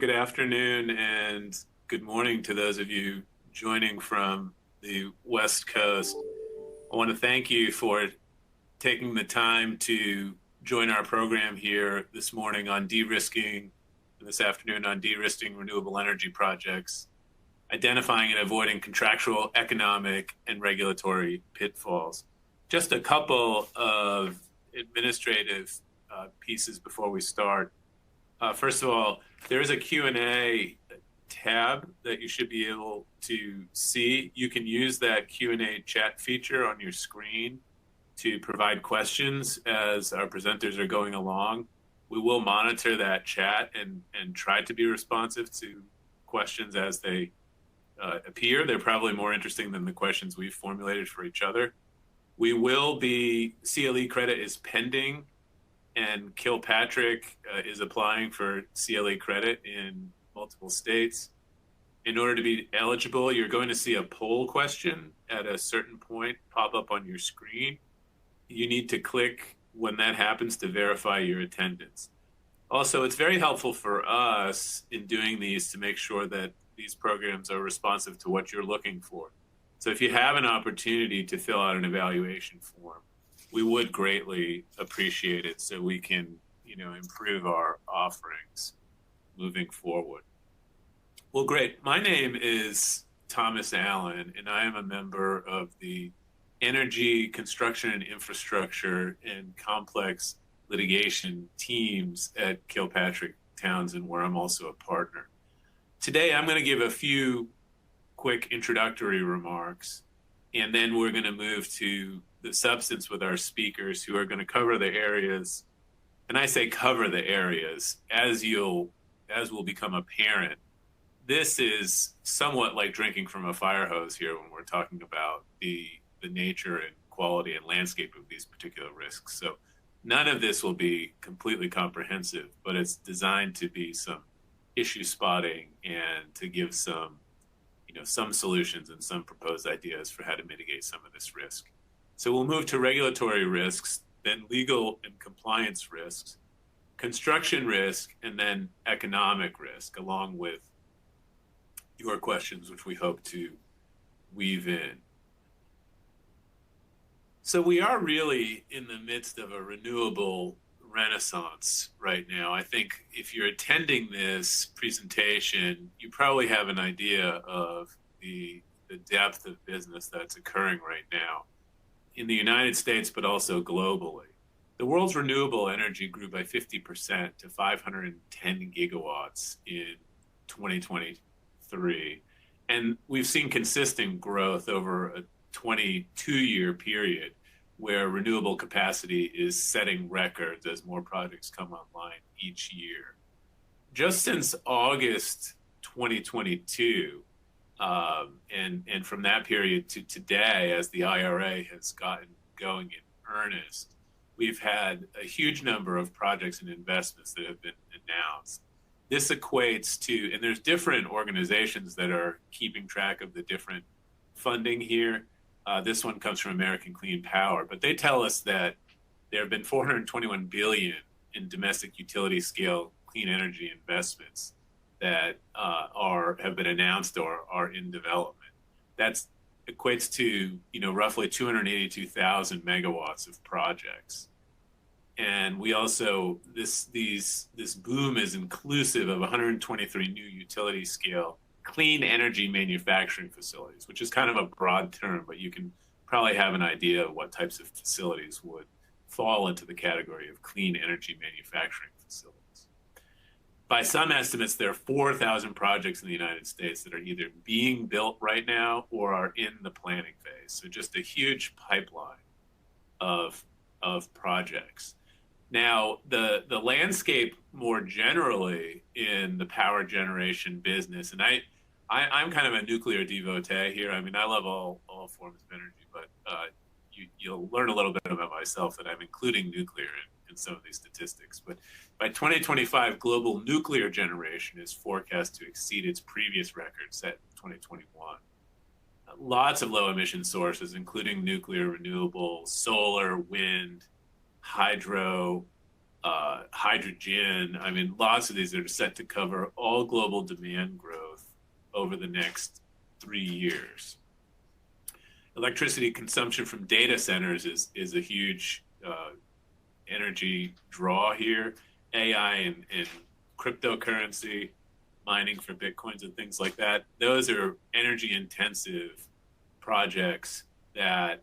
Good afternoon and good morning to those of you joining from the West Coast. I want to thank you for taking the time to join our program here this morning on de-risking, and this afternoon on de-risking renewable energy projects, identifying and avoiding contractual, economic, and regulatory pitfalls. Just a couple of administrative pieces before we start. First of all, there is a Q&A tab that you should be able to see. You can use that Q&A chat feature on your screen to provide questions as our presenters are going along. We will monitor that chat and try to be responsive to questions as they appear. They're probably more interesting than the questions we've formulated for each other. CLE credit is pending, and Kilpatrick is applying for CLE credit in multiple states. In order to be eligible, you're going to see a poll question at a certain point pop up on your screen. You need to click when that happens to verify your attendance. Also, it's very helpful for us in doing these to make sure that these programs are responsive to what you're looking for. So if you have an opportunity to fill out an evaluation form, we would greatly appreciate it so we can, improve our offerings moving forward. Well, great. My name is Thomas Allen, and I am a member of the Energy, Construction, and Infrastructure and Complex Litigation teams at Kilpatrick Townsend, where I'm also a partner. Today, I'm going to give a few quick introductory remarks, and then we're going to move to the substance with our speakers who are going to cover the areas. And I say cover the areas as will become apparent. This is somewhat like drinking from a fire hose here when we're talking about the nature and quality and landscape of these particular risks. So none of this will be completely comprehensive, but it's designed to be some issue spotting and to give some solutions and some proposed ideas for how to mitigate some of this risk. So we'll move to regulatory risks, then legal and compliance risks, construction risk, and then economic risk, along with your questions, which we hope to weave in. So we are really in the midst of a renewable renaissance right now. I think if you're attending this presentation, you probably have an idea of the depth of business that's occurring right now in the United States, but also globally. The world's renewable energy grew by 50% to 510 gigawatts in 2023. And we've seen consistent growth over a 22-year period where renewable capacity is setting records as more projects come online each year. Just since August 2022, and from that period to today, as the IRA has gotten going in earnest, we've had a huge number of projects and investments that have been announced. This equates to, and there's different organizations that are keeping track of the different funding here. This one comes from American Clean Power, but they tell us that there have been $421 billion in domestic utility scale clean energy investments that have been announced or are in development. That equates to roughly 282,000 megawatts of projects. And we also this boom is inclusive of 123 new utility scale clean energy manufacturing facilities, which is kind of a broad term, but you can probably have an idea of what types of facilities would fall into the category of clean energy manufacturing facilities. By some estimates, there are 4,000 projects in the United States that are either being built right now or are in the planning phase. So just a huge pipeline of projects. Now, the landscape more generally in the power generation business, and I'm kind of a nuclear devotee here. I mean, I love all forms of energy, but you'll learn a little bit about myself that I'm including nuclear in some of these statistics. But by 2025, global nuclear generation is forecast to exceed its previous record set in 2021. Lots of low emission sources, including nuclear, renewable, solar, wind, hydro, hydrogen. I mean, lots of these are set to cover all global demand growth over the next 3 years. Electricity consumption from data centers is a huge energy draw here. AI and cryptocurrency, mining for Bitcoins and things like that. Those are energy intensive projects that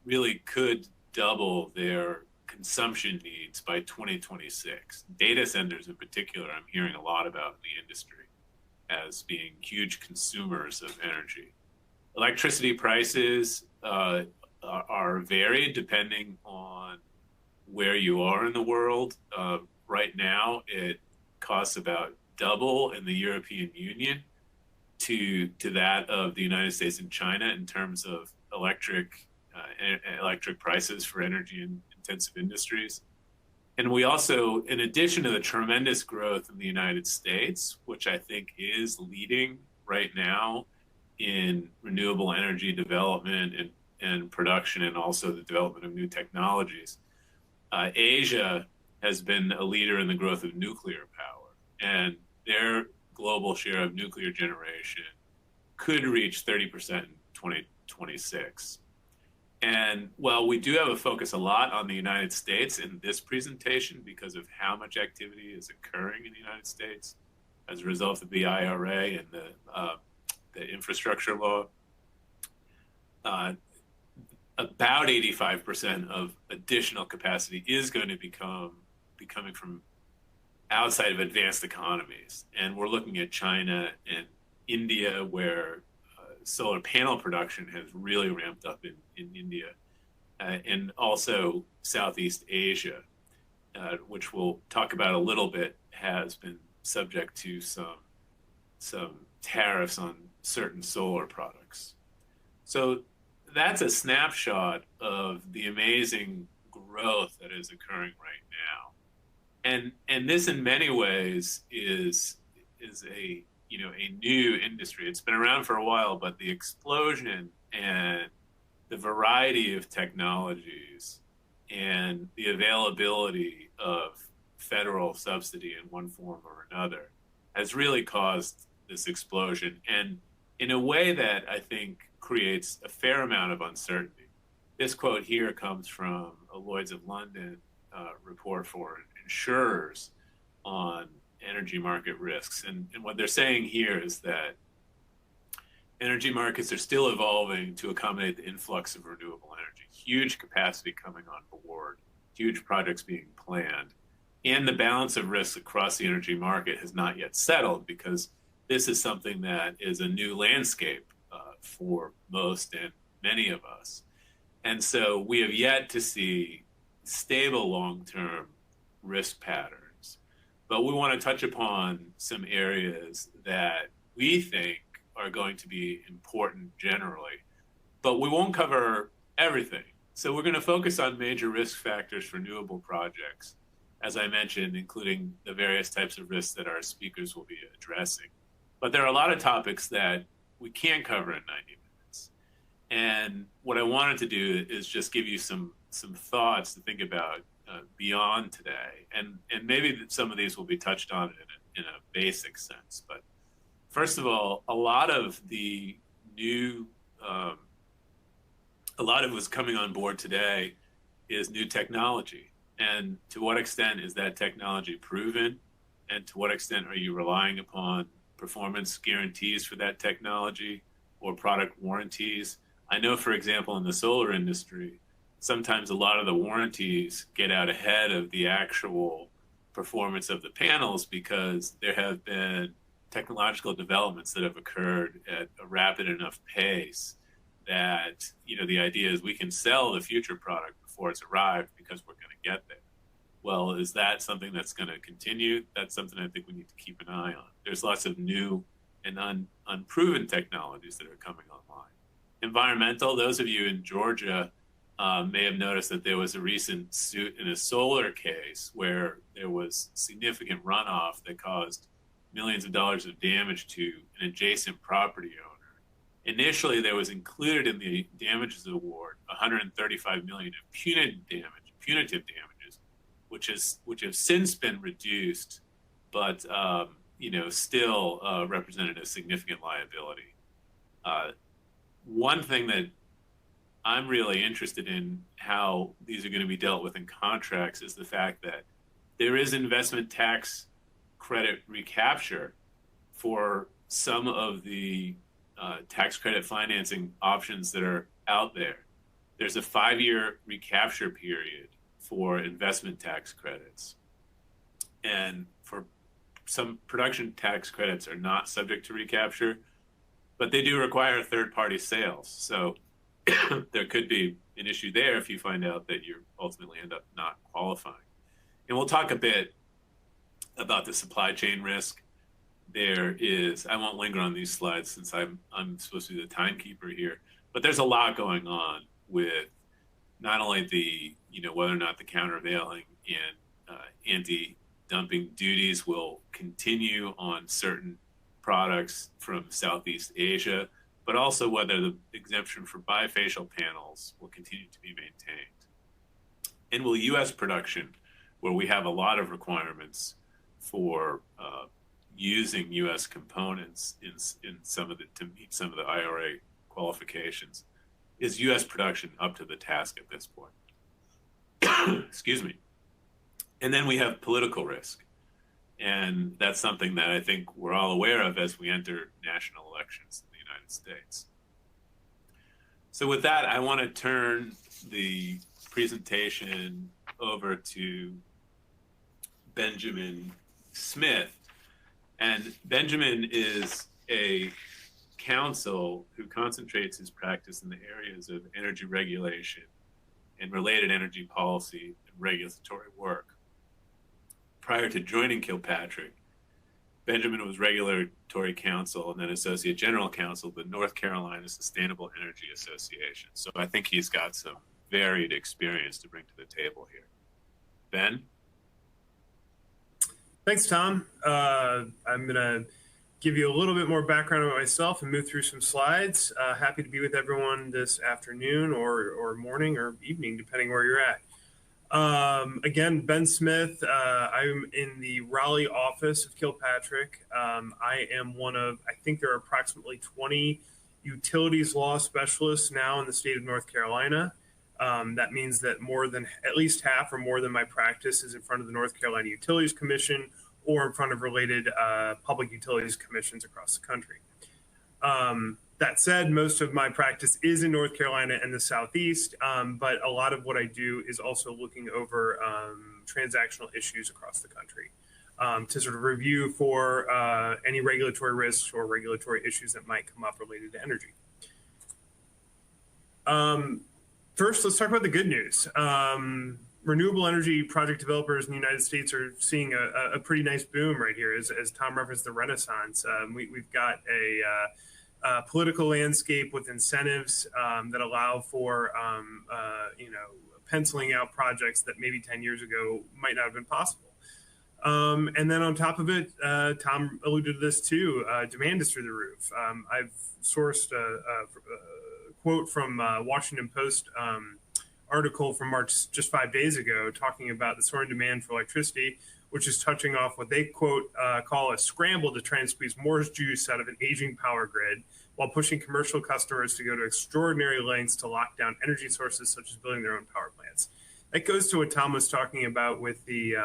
really could double their consumption needs by 2026. Data centers in particular, I'm hearing a lot about in the industry as being huge consumers of energy. Electricity prices are varied depending on where you are in the world. Right now, it costs about double in the European Union to that of the United States and China in terms of electric prices for energy intensive industries. And we also, in addition to the tremendous growth in the United States, which I think is leading right now in renewable energy development and production, and also the development of new technologies, Asia has been a leader in the growth of nuclear power, and their global share of nuclear generation could reach 30% in 2026. And while we do have a focus a lot on the United States in this presentation because of how much activity is occurring in the United States as a result of the IRA and the infrastructure law, about 85% of additional capacity is going to be coming from outside of advanced economies. And we're looking at China and India, where solar panel production has really ramped up in India, and also Southeast Asia, which we'll talk about a little bit, has been subject to some tariffs on certain solar products. So that's a snapshot of the amazing growth that is occurring right now. And this in many ways is a new industry. It's been around for a while, but the explosion and the variety of technologies and the availability of federal subsidy in one form or another has really caused this explosion, and in a way that I think creates a fair amount of uncertainty. This quote here comes from a Lloyd's of London report for insurers on energy market risks. And what they're saying here is that energy markets are still evolving to accommodate the influx of renewable energy, huge capacity coming on board, huge projects being planned. And the balance of risks across the energy market has not yet settled, because this is something that is a new landscape for most and many of us. And so we have yet to see stable long-term risk patterns. But we want to touch upon some areas that we think are going to be important generally, but we won't cover everything. So we're going to focus on major risk factors for renewable projects, as I mentioned, including the various types of risks that our speakers will be addressing. But there are a lot of topics that we can't cover in 90 minutes. And what I wanted to do is just give you some thoughts to think about beyond today. And maybe some of these will be touched on in a basic sense. But first of all, a lot of what's coming on board today is new technology. And to what extent is that technology proven? And to what extent are you relying upon performance guarantees for that technology or product warranties? I know, for example, in the solar industry, sometimes a lot of the warranties get out ahead of the actual performance of the panels, because there have been technological developments that have occurred at a rapid enough pace that, the idea is we can sell the future product before it's arrived because we're going to get there. Well, is that something that's going to continue? That's something I think we need to keep an eye on. There's lots of new and unproven technologies that are coming online. Environmental, those of you in Georgia may have noticed that there was a recent suit in a solar case where there was significant runoff that caused millions of dollars of damage to an adjacent property owner. Initially, there was included in the damages award $135 million of punitive damages, which have since been reduced, but still represented a significant liability. One thing that I'm really interested in how these are going to be dealt with in contracts is the fact that there is investment tax credit recapture for some of the tax credit financing options that are out there. There's a 5-year recapture period for investment tax credits. And for some production tax credits are not subject to recapture, but they do require third-party sales. So there could be an issue there if you find out that you ultimately end up not qualifying. And we'll talk a bit about the supply chain risk. There is, I won't linger on these slides since I'm supposed to be the timekeeper here, but there's a lot going on with not only the, whether or not the countervailing and anti-dumping duties will continue on certain products from Southeast Asia, but also whether the exemption for bifacial panels will continue to be maintained. And will U.S. production, where we have a lot of requirements for using U.S. components in some of to meet some of the IRA qualifications, is U.S. production up to the task at this point? Excuse me. And then we have political risk. And that's something that I think we're all aware of as we enter national elections in the United States. So with that, I want to turn the presentation over to Benjamin Smith. And Benjamin is a counsel who concentrates his practice in the areas of energy regulation and related energy policy and regulatory work. Prior to joining Kilpatrick, Benjamin was regulatory counsel and then associate general counsel of the North Carolina Sustainable Energy Association. So I think he's got some varied experience to bring to the table here. Ben? Thanks, Tom. I'm going to give you a little bit more background about myself and move through some slides. Happy to be with everyone this afternoon or morning or evening, depending where you're at. Again, Ben Smith. I'm in the Raleigh office of Kilpatrick. I am one of, I think there are approximately 20 utilities law specialists now in the state of North Carolina. That means that more than at least half or more than my practice is in front of the North Carolina Utilities Commission or in front of related public utilities commissions across the country. That said, most of my practice is in North Carolina and the Southeast, but a lot of what I do is also looking over transactional issues across the country to sort of review for any regulatory risks or regulatory issues that might come up related to energy. First, let's talk about the good news. Renewable energy project developers in the United States are seeing a pretty nice boom right here. As Tom referenced, the renaissance. We've got a political landscape with incentives that allow for penciling out projects that maybe 10 years ago might not have been possible. And then on top of it, Tom alluded to this too, demand is through the roof. I've sourced a quote from Washington Post article from March just 5 days ago talking about the soaring demand for electricity, which is touching off what they quote call a scramble to try and squeeze more juice out of an aging power grid while pushing commercial customers to go to extraordinary lengths to lock down energy sources such as building their own power plants. That goes to what Tom was talking about with the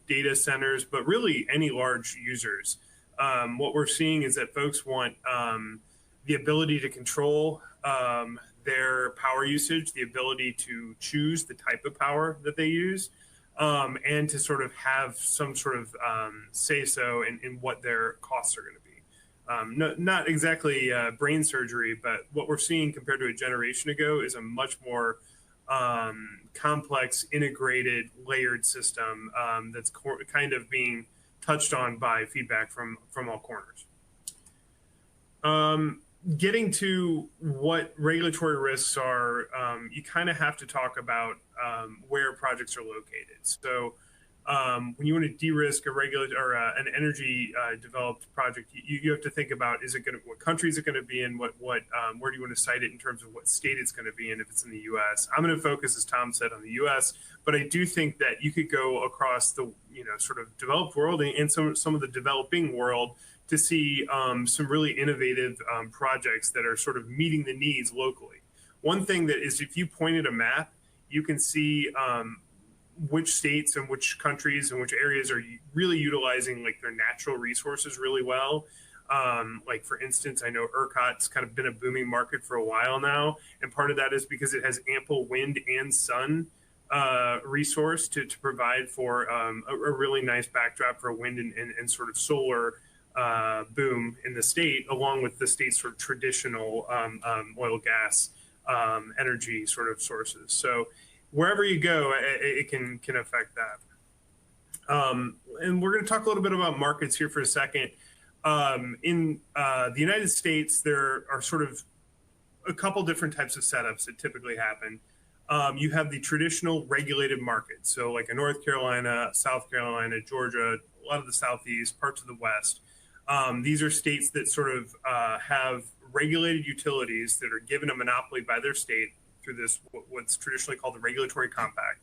data centers, but really any large users. What we're seeing is that folks want the ability to control their power usage, the ability to choose the type of power that they use, and to sort of have some sort of say-so in what their costs are going to be. Not exactly brain surgery, but what we're seeing compared to a generation ago is a much more complex, integrated, layered system that's kind of being touched on by feedback from all corners. Getting to what regulatory risks are, you kind of have to talk about where projects are located. So when you want to de-risk a an energy developed project, you have to think about, what country is it going to be in, where do you want to site it in terms of what state it's going to be in if it's in the U.S. I'm going to focus, as Tom said, on the U.S., but I do think that you could go across the sort of developed world and some of the developing world to see some really innovative projects that are sort of meeting the needs locally. One thing that is, if you point at a map, you can see which states and which countries and which areas are really utilizing like their natural resources really well. Like for instance, I know ERCOT's kind of been a booming market for a while now, and part of that is because it has ample wind and sun resource to provide for a really nice backdrop for wind and sort of solar boom in the state, along with the state's sort of traditional oil, gas, energy sort of sources. So wherever you go, it can affect that. And we're going to talk a little bit about markets here for a second. In the United States, there are sort of a couple different types of setups that typically happen. You have the traditional regulated markets, so like in North Carolina, South Carolina, Georgia, a lot of the Southeast, parts of the West. These are states that sort of have regulated utilities that are given a monopoly by their state through this, what's traditionally called the regulatory compact.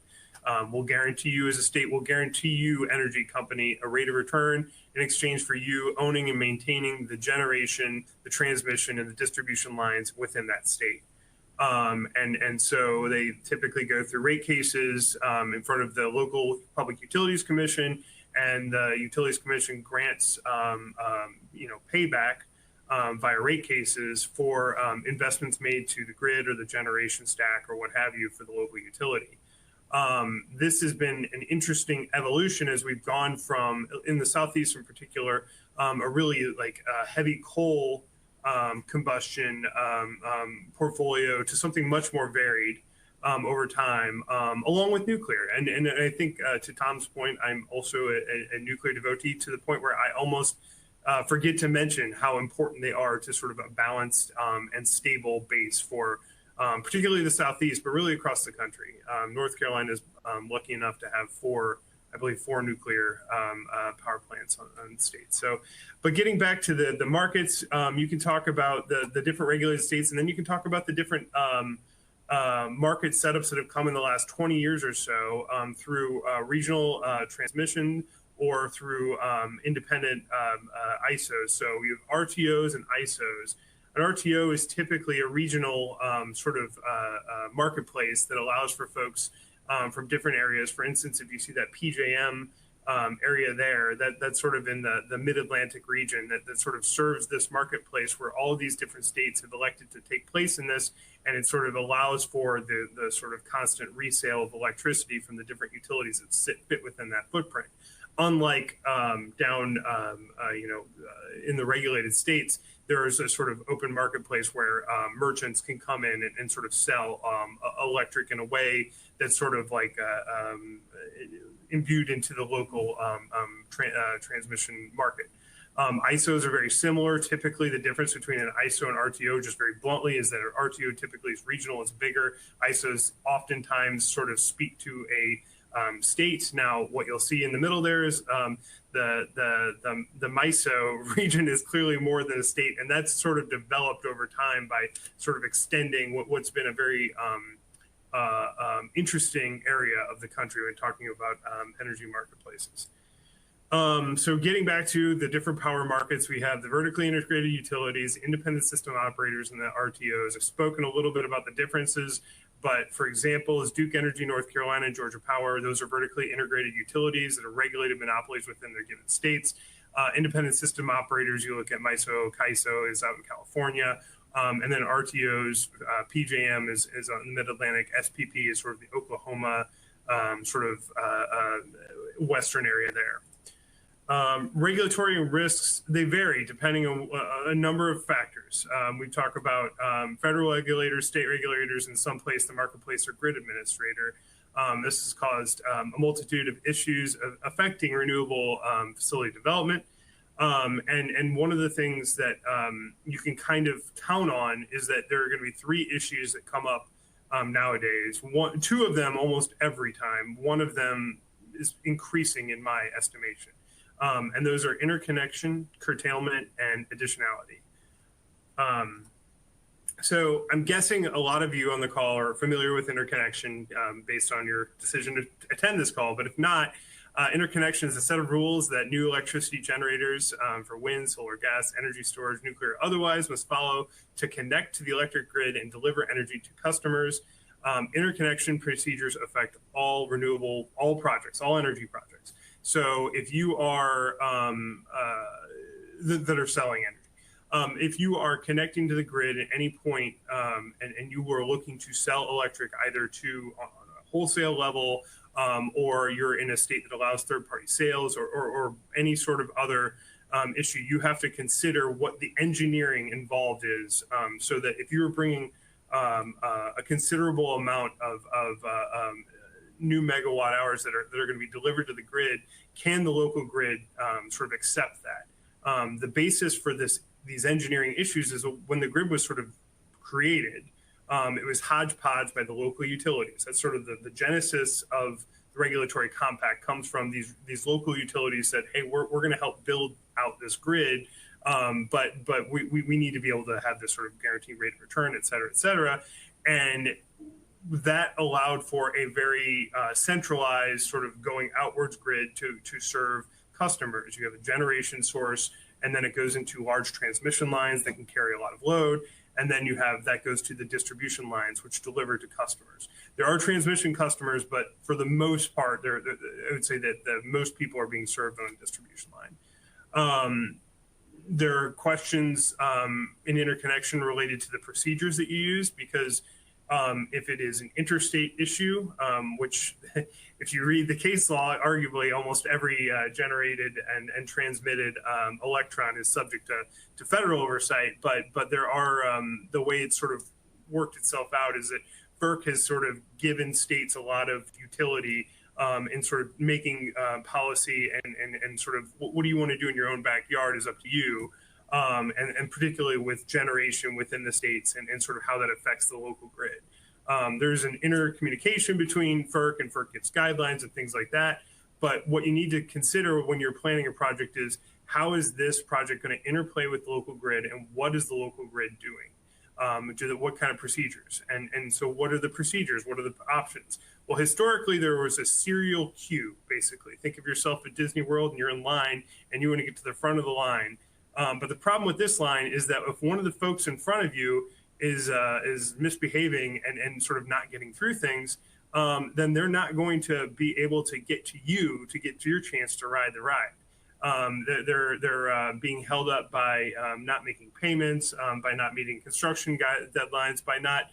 We'll guarantee you, as a state, we'll guarantee you, energy company, a rate of return in exchange for you owning and maintaining the generation, the transmission, and the distribution lines within that state. And so they typically go through rate cases in front of the local Public Utilities Commission, and the Utilities Commission grants payback via rate cases for investments made to the grid or the generation stack or what have you for the local utility. This has been an interesting evolution as we've gone from, in the Southeast in particular, a really heavy coal combustion portfolio to something much more varied over time, along with nuclear. And I think to Tom's point, I'm also a nuclear devotee, to the point where I almost forget to mention how important they are to sort of a balanced and stable base for particularly the Southeast, but really across the country. North Carolina is lucky enough to have four nuclear power plants on the state. So, but getting back to the markets, you can talk about the different regulated states, and then you can talk about the different market setups that have come in the last 20 years or so through regional transmission or through independent ISOs. So you have RTOs and ISOs. An RTO is typically a regional sort of marketplace that allows for folks from different areas. For instance, if you see that PJM area there, that's sort of in the mid-Atlantic region that sort of serves this marketplace where all of these different states have elected to take place in this, and it sort of allows for the sort of constant resale of electricity from the different utilities that fit within that footprint. Unlike down in the regulated states, there is a sort of open marketplace where merchants can come in and sort of sell electric in a way that's sort of like imbued into the local transmission market. ISOs are very similar. Typically, the difference between an ISO and RTO, just very bluntly, is that an RTO typically is regional, it's bigger. ISOs oftentimes sort of speak to a state. Now, what you'll see in the middle there is the MISO region is clearly more than a state, and that's sort of developed over time by sort of extending what's been a very interesting area of the country when talking about energy marketplaces. So getting back to the different power markets, we have the vertically integrated utilities, independent system operators, and the RTOs. I've spoken a little bit about the differences, but for example, is Duke Energy, North Carolina, and Georgia Power. Those are vertically integrated utilities that are regulated monopolies within their given states. Independent system operators, you look at MISO, CAISO is out in California. And then RTOs, PJM is on the Mid-Atlantic, SPP is sort of the Oklahoma western area there. Regulatory risks, they vary depending on a number of factors. We talk about federal regulators, state regulators, in some place the marketplace or grid administrator. This has caused a multitude of issues affecting renewable facility development. And one of the things that you can kind of count on is that there are going to be three issues that come up nowadays. Two of them almost every time. One of them is increasing in my estimation. And those are interconnection, curtailment, and additionality. So I'm guessing a lot of you on the call are familiar with interconnection based on your decision to attend this call. But if not, interconnection is a set of rules that new electricity generators for wind, solar, gas, energy storage, nuclear, otherwise must follow to connect to the electric grid and deliver energy to customers. Interconnection procedures affect all projects, all energy projects. So if you are that are selling energy, if you are connecting to the grid at any point and you are looking to sell electric either to on a wholesale level or you're in a state that allows third-party sales or any sort of other issue, you have to consider what the engineering involved is so that if you're bringing a considerable amount of new megawatt hours that are going to be delivered to the grid, can the local grid sort of accept that? The basis for these engineering issues is when the grid was sort of created, it was hodgepodge by the local utilities. That's sort of the genesis of the regulatory compact comes from these local utilities said, hey, we're going to help build out this grid, but we need to be able to have this sort of guaranteed rate of return, et cetera, et cetera. And that allowed for a very centralized sort of going outwards grid to serve customers. You have a generation source, and then it goes into large transmission lines that can carry a lot of load. And then you have that goes to the distribution lines, which deliver to customers. There are transmission customers, but for the most part, I would say that most people are being served on a distribution line. There are questions in interconnection related to the procedures that you use, because if it is an interstate issue, which if you read the case law, arguably almost every generated and transmitted electron is subject to federal oversight. But there are the way it's sort of worked itself out is that FERC has sort of given states a lot of utility in sort of making policy and sort of what do you want to do in your own backyard is up to you. And particularly with generation within the states and sort of how that affects the local grid. There's an intercommunication between FERC and FERC gives guidelines and things like that. But what you need to consider when you're planning a project is how is this project going to interplay with the local grid and what is the local grid doing? What kind of procedures? And so what are the procedures? What are the options? Well, historically, there was a serial queue, basically. Think of yourself at Disney World and you're in line and you want to get to the front of the line. But the problem with this line is that if one of the folks in front of you is misbehaving and sort of not getting through things, then they're not going to be able to get to you to get to your chance to ride the ride. They're being held up by not making payments, by not meeting construction deadlines, by not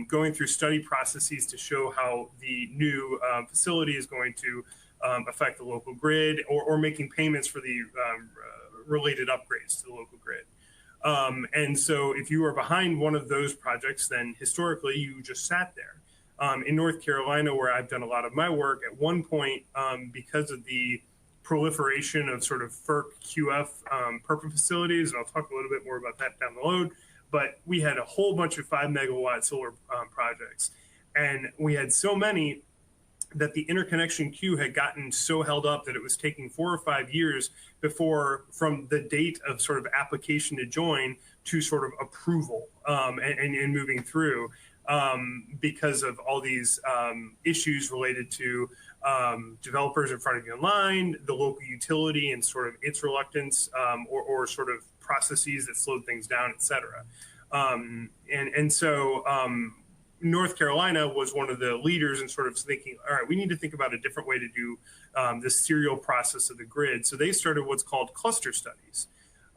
going through study processes to show how the new facility is going to affect the local grid, or making payments for the related upgrades to the local grid. And so if you are behind one of those projects, then historically you just sat there. In North Carolina, where I've done a lot of my work, at one point, because of the proliferation of sort of FERC QF PERPA facilities, and I'll talk a little bit more about that down the road, but we had a whole bunch of 5 megawatt solar projects. And we had so many that the interconnection queue had gotten so held up that it was taking 4 or 5 years before, from the date of sort of application to join to sort of approval and moving through because of all these issues related to developers in front of you in line, the local utility and sort of its reluctance or sort of processes that slowed things down, et cetera. So North Carolina was one of the leaders in sort of thinking, all right, we need to think about a different way to do this serial process of the grid. So they started what's called cluster studies.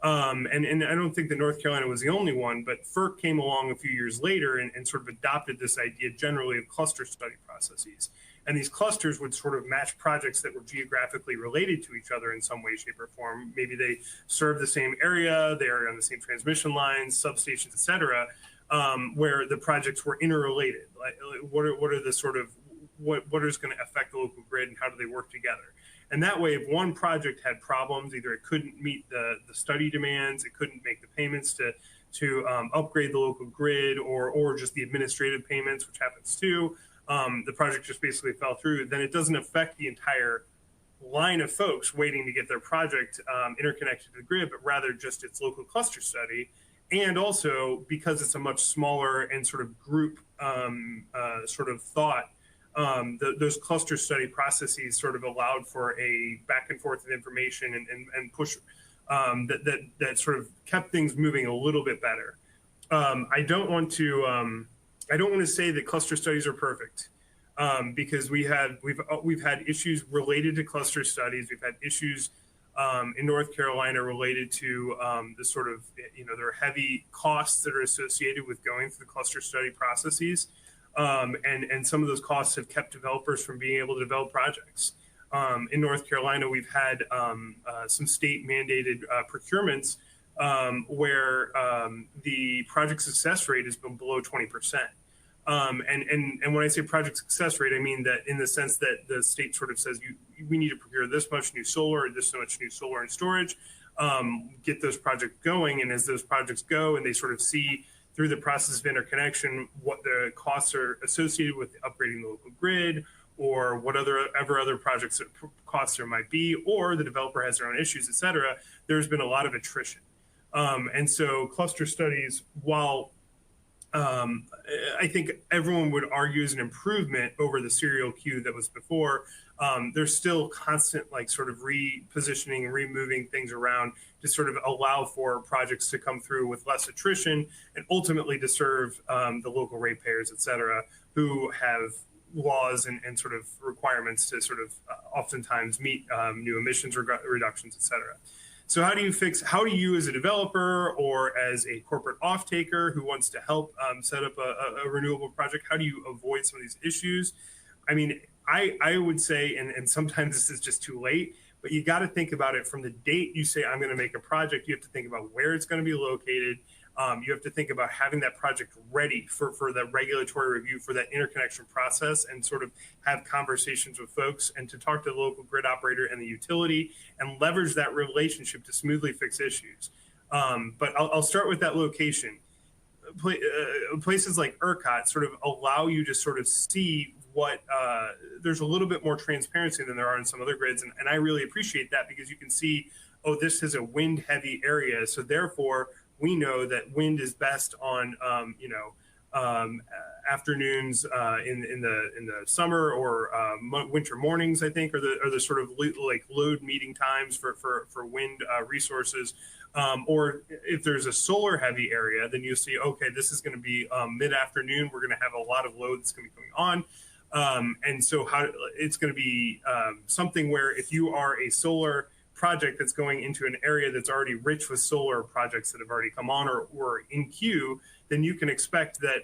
And I don't think that North Carolina was the only one, but FERC came along a few years later and sort of adopted this idea generally of cluster study processes. And these clusters would sort of match projects that were geographically related to each other in some way, shape, or form. Maybe they serve the same area, they are on the same transmission lines, substations, et cetera. Where the projects were interrelated. Like what are the sort of what is going to affect the local grid and how do they work together? And that way, if one project had problems, either it couldn't meet the study demands, it couldn't make the payments to upgrade the local grid, or just the administrative payments, which happens too, the project just basically fell through, then it doesn't affect the entire line of folks waiting to get their project interconnected to the grid, but rather just its local cluster study. And also because it's a much smaller and sort of group sort of thought, those cluster study processes sort of allowed for a back and forth of information and push that sort of kept things moving a little bit better. I don't want to say that cluster studies are perfect. Because we've had issues related to cluster studies. We've had issues in North Carolina related to the sort of, there are heavy costs that are associated with going through the cluster study processes. And some of those costs have kept developers from being able to develop projects. In North Carolina, we've had some state mandated procurements where the project success rate has been below 20%. And when I say project success rate, I mean that in the sense that the state sort of says we need to procure this much new solar or this much new solar and storage, get those projects going. And as those projects go and they sort of see through the process of interconnection what the costs are associated with upgrading the local grid or what other projects costs there might be, or the developer has their own issues, et cetera, there's been a lot of attrition. And so cluster studies, while I think everyone would argue is an improvement over the serial queue that was before, there's still constant sort of repositioning and removing things around to sort of allow for projects to come through with less attrition and ultimately to serve the local ratepayers, et cetera, who have laws and sort of requirements to sort of oftentimes meet new emissions reductions, et cetera. So how do you as a developer or as a corporate off-taker who wants to help set up a renewable project, how do you avoid some of these issues? I mean, I would say, and sometimes this is just too late, but you got to think about it from the date you say, I'm going to make a project. You have to think about where it's going to be located. You have to think about having that project ready for the regulatory review, for that interconnection process, and sort of have conversations with folks and to talk to the local grid operator and the utility and leverage that relationship to smoothly fix issues. But I'll start with that location. Places like ERCOT sort of allow you to sort of see what there's a little bit more transparency than there are in some other grids. And I really appreciate that because you can see, oh, this is a wind heavy area. So therefore, we know that wind is best on, afternoons in the summer or winter mornings, I think, are the sort of load meeting times for wind resources. Or if there's a solar heavy area, then you see, okay, this is going to be mid-afternoon. We're going to have a lot of load that's going to be going on. And so it's going to be something where if you are a solar project that's going into an area that's already rich with solar projects that have already come on or in queue, then you can expect that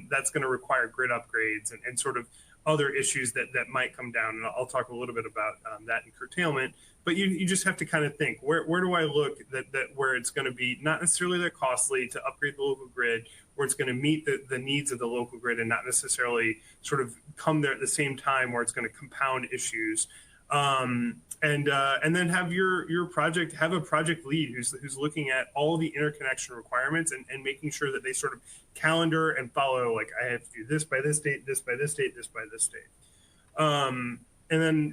that's going to require grid upgrades and sort of other issues that might come down. And I'll talk a little bit about that in curtailment. But you just have to kind of think, where do I look that where it's going to be not necessarily that costly to upgrade the local grid, where it's going to meet the needs of the local grid and not necessarily sort of come there at the same time where it's going to compound issues. And then have your project have a project lead who's looking at all the interconnection requirements and making sure that they sort of calendar and follow, like, I have to do this by this date, this by this date, this by this date. And then,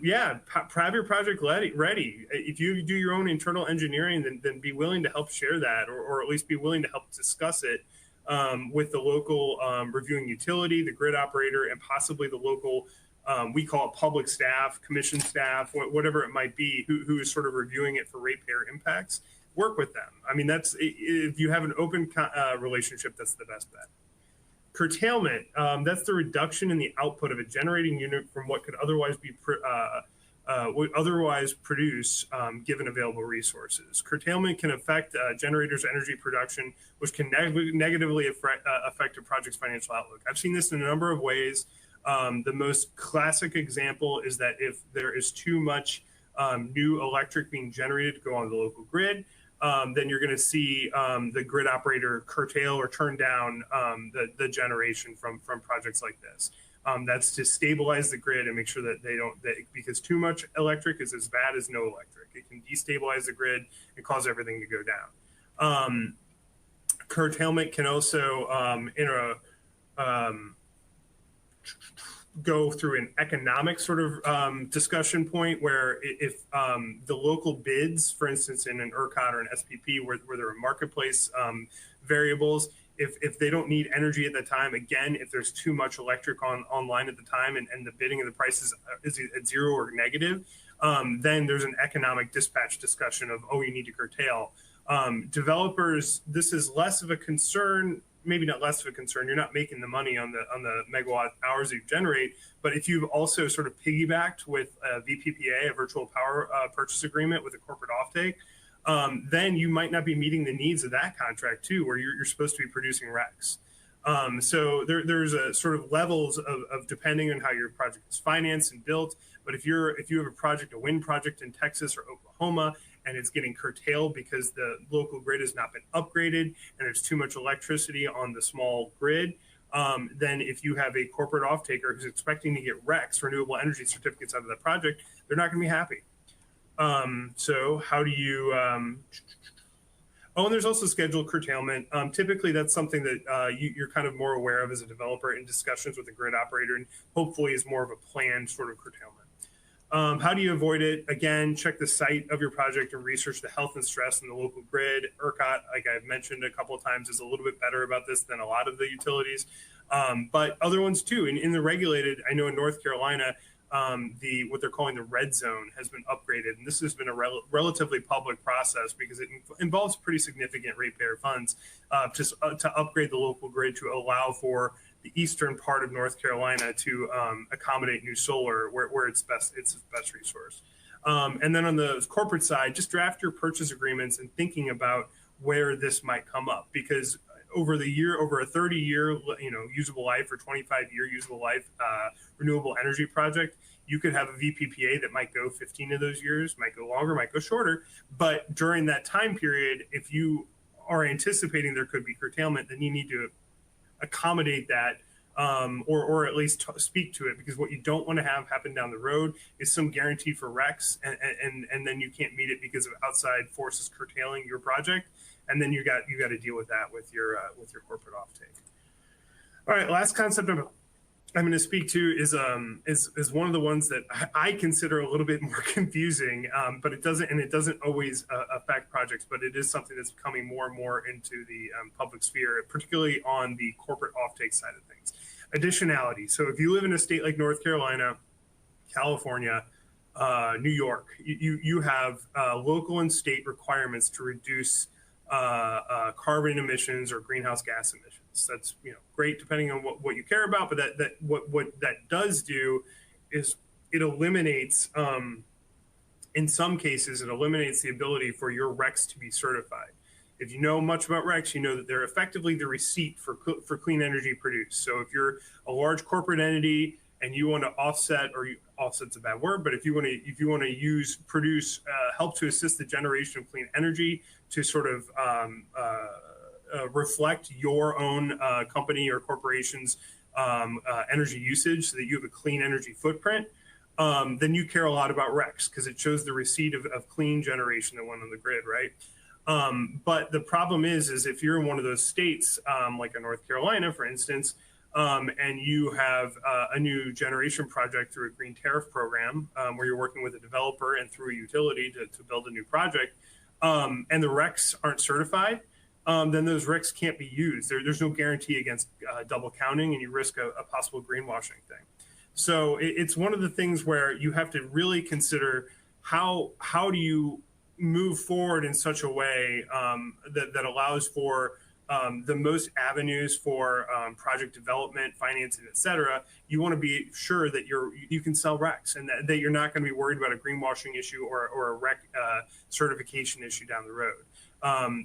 have your project ready. If you do your own internal engineering, then be willing to help share that, or at least be willing to help discuss it with the local reviewing utility, the grid operator, and possibly the local, we call it public staff, commission staff, whatever it might be, who is sort of reviewing it for ratepayer impacts. Work with them. I mean, if you have an open relationship, that's the best bet. Curtailment, that's the reduction in the output of a generating unit from what could otherwise produce given available resources. Curtailment can affect generators' energy production, which can negatively affect a project's financial outlook. I've seen this in a number of ways. The most classic example is that if there is too much new electric being generated to go on the local grid, then you're going to see the grid operator curtail or turn down the generation from projects like this. That's to stabilize the grid and make sure that because too much electric is as bad as no electric. It can destabilize the grid and cause everything to go down. Curtailment can also, go through an economic sort of discussion point where if the local bids, for instance, in an ERCOT or an SPP, where there are marketplace variables, if they don't need energy at the time, again, if there's too much electric online at the time and the bidding of the prices is at zero or negative, then there's an economic dispatch discussion of, oh, you need to curtail. Developers, this is less of a concern, maybe not less of a concern. You're not making the money on the megawatt hours that you generate, but if you've also sort of piggybacked with a VPPA, a virtual power purchase agreement with a corporate offtake, then you might not be meeting the needs of that contract too, where you're supposed to be producing RECs. So there's a sort of levels of depending on how your project is financed and built. But if you have a project, a wind project in Texas or Oklahoma, and it's getting curtailed because the local grid has not been upgraded and there's too much electricity on the small grid, then if you have a corporate offtaker who's expecting to get RECs, renewable energy certificates, out of that project, they're not going to be happy. So how do you, oh, and there's also scheduled curtailment. Typically that's something that you're kind of more aware of as a developer in discussions with the grid operator, and hopefully is more of a planned sort of curtailment. How do you avoid it? Again, check the site of your project and research the health and stress in the local grid. ERCOT, like I've mentioned a couple of times, is a little bit better about this than a lot of the utilities, but other ones too. In the regulated, I know in North Carolina, what they're calling the red zone has been upgraded, and this has been a relatively public process because it involves pretty significant ratepayer funds to upgrade the local grid to allow for the eastern part of North Carolina to accommodate new solar where it's its best resource. And then on the corporate side, just draft your purchase agreements and thinking about where this might come up, because over a 30-year, usable life or 25-year usable life renewable energy project, you could have a VPPA that might go 15 of those years, might go longer, might go shorter. But during that time period, if you are anticipating there could be curtailment, then you need to accommodate that, or at least speak to it, because what you don't want to have happen down the road is some guarantee for RECs, and then you can't meet it because of outside forces curtailing your project, and then you got to deal with that with your corporate offtake. All right, last concept I'm going to speak to is one of the ones that I consider a little bit more confusing, but it doesn't always affect projects, but it is something that's coming more and more into the public sphere, particularly on the corporate offtake side of things. Additionality. So if you live in a state like North Carolina, California, New York, you have local and state requirements to reduce carbon emissions or greenhouse gas emissions. That's great depending on what you care about, but what that does do is it eliminates, in some cases, it eliminates the ability for your RECs to be certified. If you know much about RECs, you know that they're effectively the receipt for clean energy produced. So if you're a large corporate entity and you want to offset, offset's a bad word, but if you want to produce, help to assist the generation of clean energy to sort of reflect your own company or corporation's energy usage, so that you have a clean energy footprint, then you care a lot about RECs because it shows the receipt of clean generation that went on the grid, right? But the problem is if you're in one of those states, like in North Carolina, for instance, and you have a new generation project through a green tariff program, where you're working with a developer and through a utility to build a new project, and the RECs aren't certified, then those RECs can't be used. There's no guarantee against double counting, and you risk a possible greenwashing thing. So it's one of the things where you have to really consider how do you move forward in such a way that allows for the most avenues for project development, financing, et cetera. You want to be sure that you can sell RECs, and that you're not going to be worried about a greenwashing issue or a REC certification issue down the road.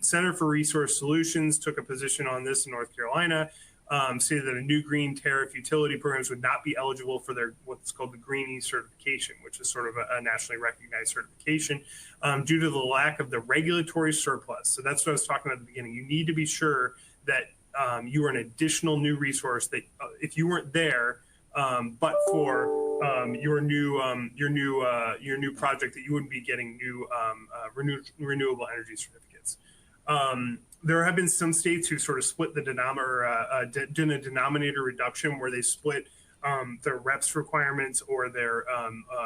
Center for Resource Solutions took a position on this in North Carolina, stated that a new green tariff utility programs would not be eligible for their what's called the Green E certification, which is sort of a nationally recognized certification, due to the lack of the regulatory surplus. So that's what I was talking about at the beginning. You need to be sure that you are an additional new resource that if you weren't there, but for your new project, that you wouldn't be getting new renewable energy certificates. There have been some states who sort of split the denominator reduction, where they split their REPS requirements or their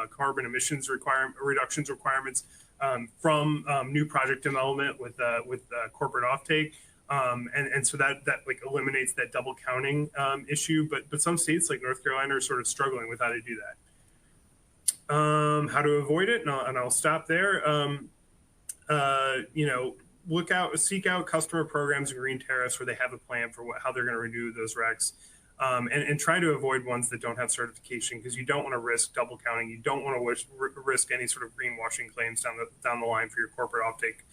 carbon emissions reductions requirements from new project development with corporate offtake. And so that like eliminates that double counting issue. But some states like North Carolina are sort of struggling with how to do that. How to avoid it, and I'll stop there. Seek out customer programs and green tariffs where they have a plan for how they're going to renew those recs. And try to avoid ones that don't have certification, because you don't want to risk double counting. You don't want to risk any sort of greenwashing claims down the line for your corporate offtake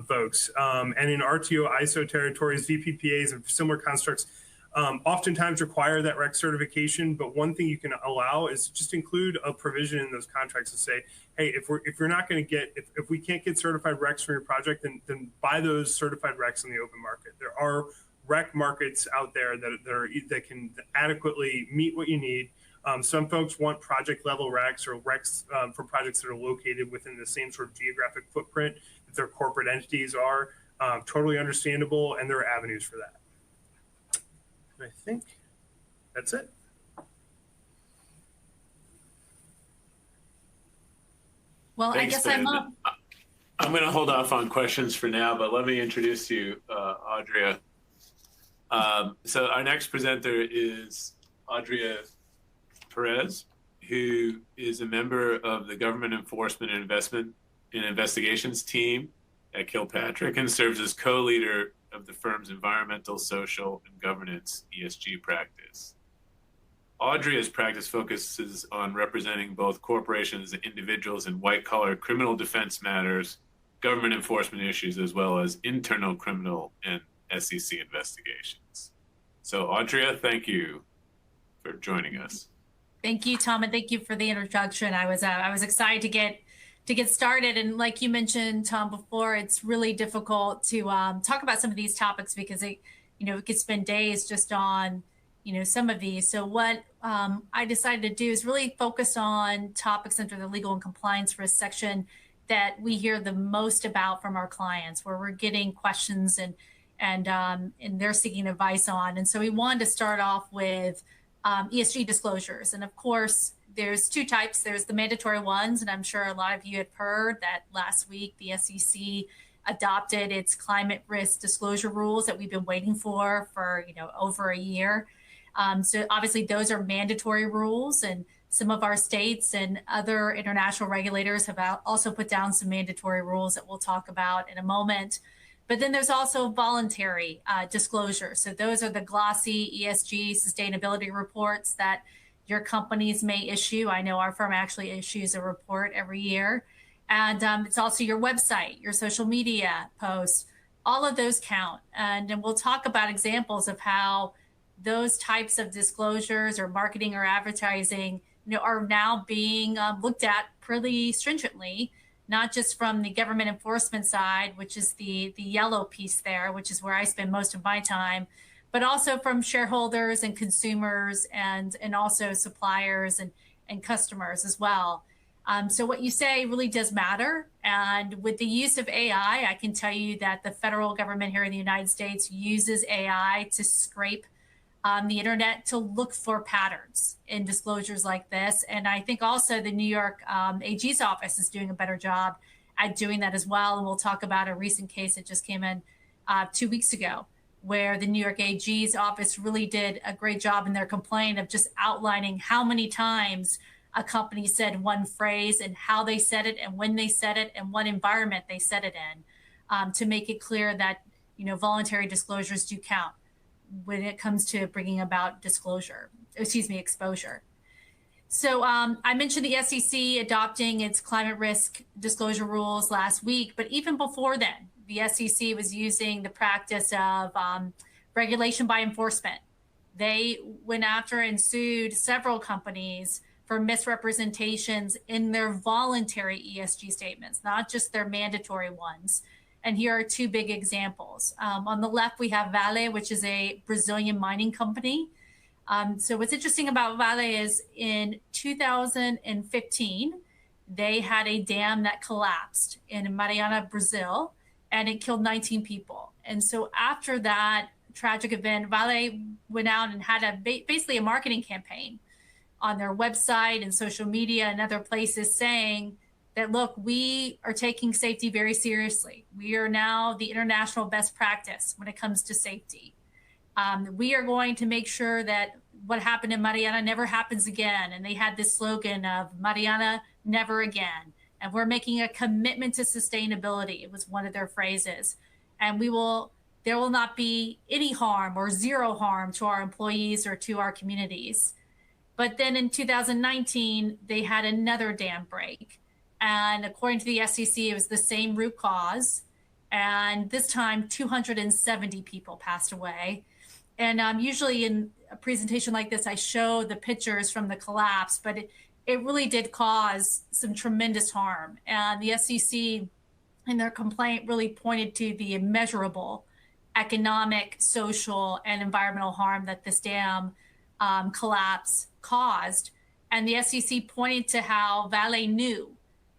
folks. And in RTO ISO territories, VPPAs and similar constructs oftentimes require that REC certification. But one thing you can allow is just include a provision in those contracts to say, hey, if we're not going to get, if we can't get certified RECs for your project, then buy those certified RECs in the open market. There are REC markets out there that can adequately meet what you need. Some folks want project level RECs or RECs for projects that are located within the same sort of geographic footprint that their corporate entities are. Totally understandable, and there are avenues for that. I think that's it. Well, Thanks, I guess Ben. I'm up. I'm going to hold off on questions for now, but let me introduce you, Audria. So our next presenter is Audria Perez, who is a member of the Government Enforcement and Investigations team at Kilpatrick and serves as co-leader of the firm's environmental, social, and governance ESG practice. Audria's practice focuses on representing both corporations and individuals in white-collar criminal defense matters, government enforcement issues, as well as internal criminal and SEC investigations. So, Audria, thank you for joining us. Thank you, Tom, and thank you for the introduction. I was excited to get started, and like you mentioned, Tom, before, it's really difficult to talk about some of these topics because it could spend days just on some of these. So what I decided to do is really focus on topics under the legal and compliance risk section that we hear the most about from our clients, where we're getting questions and they're seeking advice on. And so we wanted to start off with ESG disclosures. And of course, there's two types. There's the mandatory ones, and I'm sure a lot of you have heard that last week the SEC adopted its climate risk disclosure rules that we've been waiting for over a year. So obviously those are mandatory rules, and some of our states and other international regulators have also put down some mandatory rules that we'll talk about in a moment. But then there's also voluntary disclosure. So those are the glossy ESG sustainability reports that your companies may issue. I know our firm actually issues a report every year. And it's also your website, your social media posts. All of those count. And then we'll talk about examples of how those types of disclosures or marketing or advertising are now being looked at pretty stringently, not just from the government enforcement side, which is the yellow piece there, which is where I spend most of my time, but also from shareholders and consumers and also suppliers and customers as well. So what you say really does matter. And with the use of AI, I can tell you that the federal government here in the United States uses AI to scrape the internet to look for patterns in disclosures like this. And I think also the New York AG's office is doing a better job at doing that as well. And we'll talk about a recent case that just came in 2 weeks ago, where the New York AG's office really did a great job in their complaint of just outlining how many times a company said one phrase and how they said it and when they said it and what environment they said it in, to make it clear that voluntary disclosures do count when it comes to bringing about exposure. So I mentioned the SEC adopting its climate risk disclosure rules last week, but even before then, the SEC was using the practice of regulation by enforcement. They went after and sued several companies for misrepresentations in their voluntary ESG statements, not just their mandatory ones. And here are two big examples. On the left, we have Vale, which is a Brazilian mining company. So what's interesting about Vale is in 2015, they had a dam that collapsed in Mariana, Brazil, and it killed 19 people. And so after that tragic event, Vale went out and had basically a marketing campaign on their website and social media and other places saying that, look, we are taking safety very seriously. We are now the international best practice when it comes to safety. We are going to make sure that what happened in Mariana never happens again. And they had this slogan of Mariana never again. And we're making a commitment to sustainability. It was one of their phrases. And there will not be any harm or zero harm to our employees or to our communities. But then in 2019, they had another dam break. And according to the SEC, it was the same root cause. And this time, 270 people passed away. And usually in a presentation like this, I show the pictures from the collapse, but it really did cause some tremendous harm. And the SEC in their complaint really pointed to the immeasurable economic, social, and environmental harm that this dam collapse caused. And the SEC pointed to how Vale knew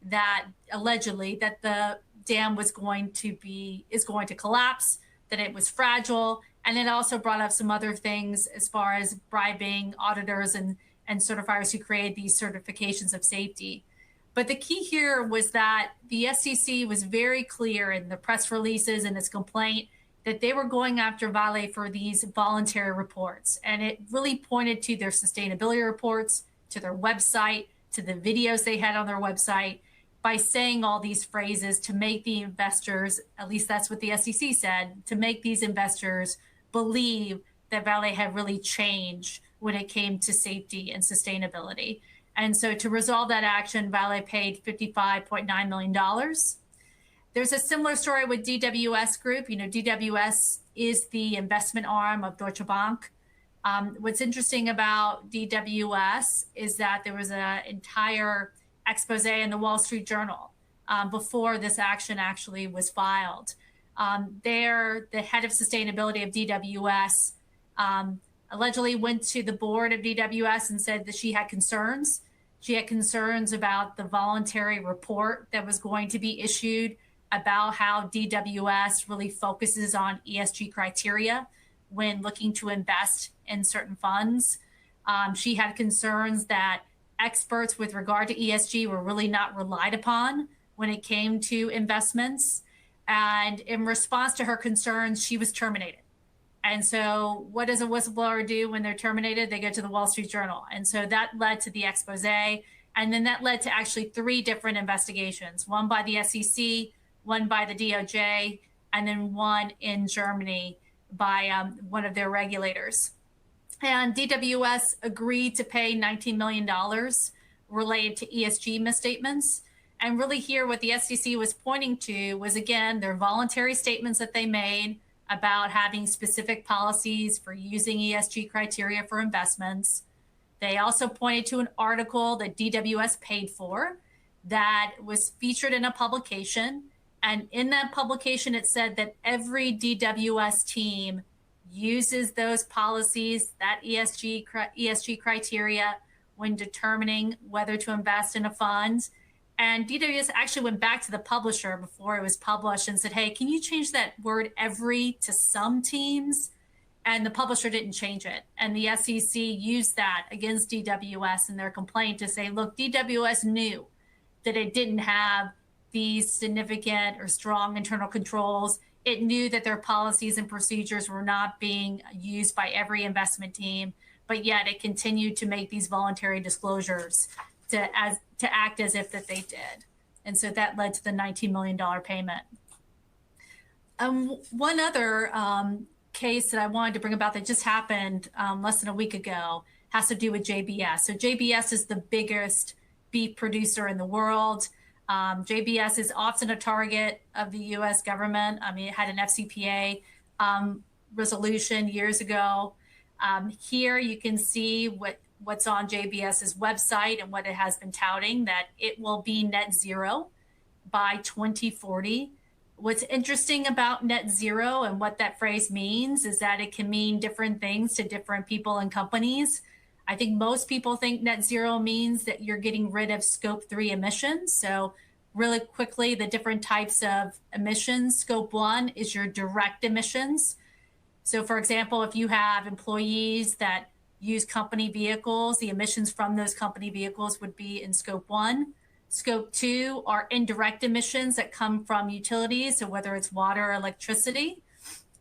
that allegedly that the dam is going to collapse, that it was fragile. And it also brought up some other things as far as bribing auditors and certifiers who create these certifications of safety. But the key here was that the SEC was very clear in the press releases and its complaint that they were going after Vale for these voluntary reports. And it really pointed to their sustainability reports, to their website, to the videos they had on their website, by saying all these phrases to make the investors, at least that's what the SEC said, to make these investors believe that Vale had really changed when it came to safety and sustainability. And so to resolve that action, Vale paid $55.9 million. There's a similar story with DWS Group. You know, DWS is the investment arm of Deutsche Bank. What's interesting about DWS is that there was an entire expose in the Wall Street Journal before this action actually was filed. The head of sustainability of DWS allegedly went to the board of DWS and said that she had concerns. She had concerns about the voluntary report that was going to be issued about how DWS really focuses on ESG criteria when looking to invest in certain funds. She had concerns that experts with regard to ESG were really not relied upon when it came to investments. And in response to her concerns, she was terminated. And so what does a whistleblower do when they're terminated? They go to the Wall Street Journal. And so that led to the expose. And then that led to actually 3 different investigations, one by the SEC, one by the DOJ, and then one in Germany by one of their regulators. And DWS agreed to pay $19 million related to ESG misstatements. And really here, what the SEC was pointing to was, again, their voluntary statements that they made about having specific policies for using ESG criteria for investments. They also pointed to an article that DWS paid for that was featured in a publication. And in that publication, it said that every DWS team uses those policies, that ESG criteria, when determining whether to invest in a fund. And DWS actually went back to the publisher before it was published and said, hey, can you change that word every to some teams? And the publisher didn't change it. And the SEC used that against DWS in their complaint to say, look, DWS knew that it didn't have these significant or strong internal controls. It knew that their policies and procedures were not being used by every investment team, but yet it continued to make these voluntary disclosures to act as if that they did. And so that led to the $19 million payment. One other case that I wanted to bring about that just happened less than a week ago has to do with JBS. So JBS is the biggest beef producer in the world. JBS is often a target of the U.S. government. I mean, it had an FCPA resolution years ago. Here you can see what's on JBS's website and what it has been touting, that it will be net zero by 2040. What's interesting about net zero and what that phrase means is that it can mean different things to different people and companies. I think most people think net zero means that you're getting rid of scope 3 emissions. So really quickly, the different types of emissions. Scope 1 is your direct emissions. So for example, if you have employees that use company vehicles, the emissions from those company vehicles would be in scope 1. Scope 2 are indirect emissions that come from utilities, so whether it's water or electricity.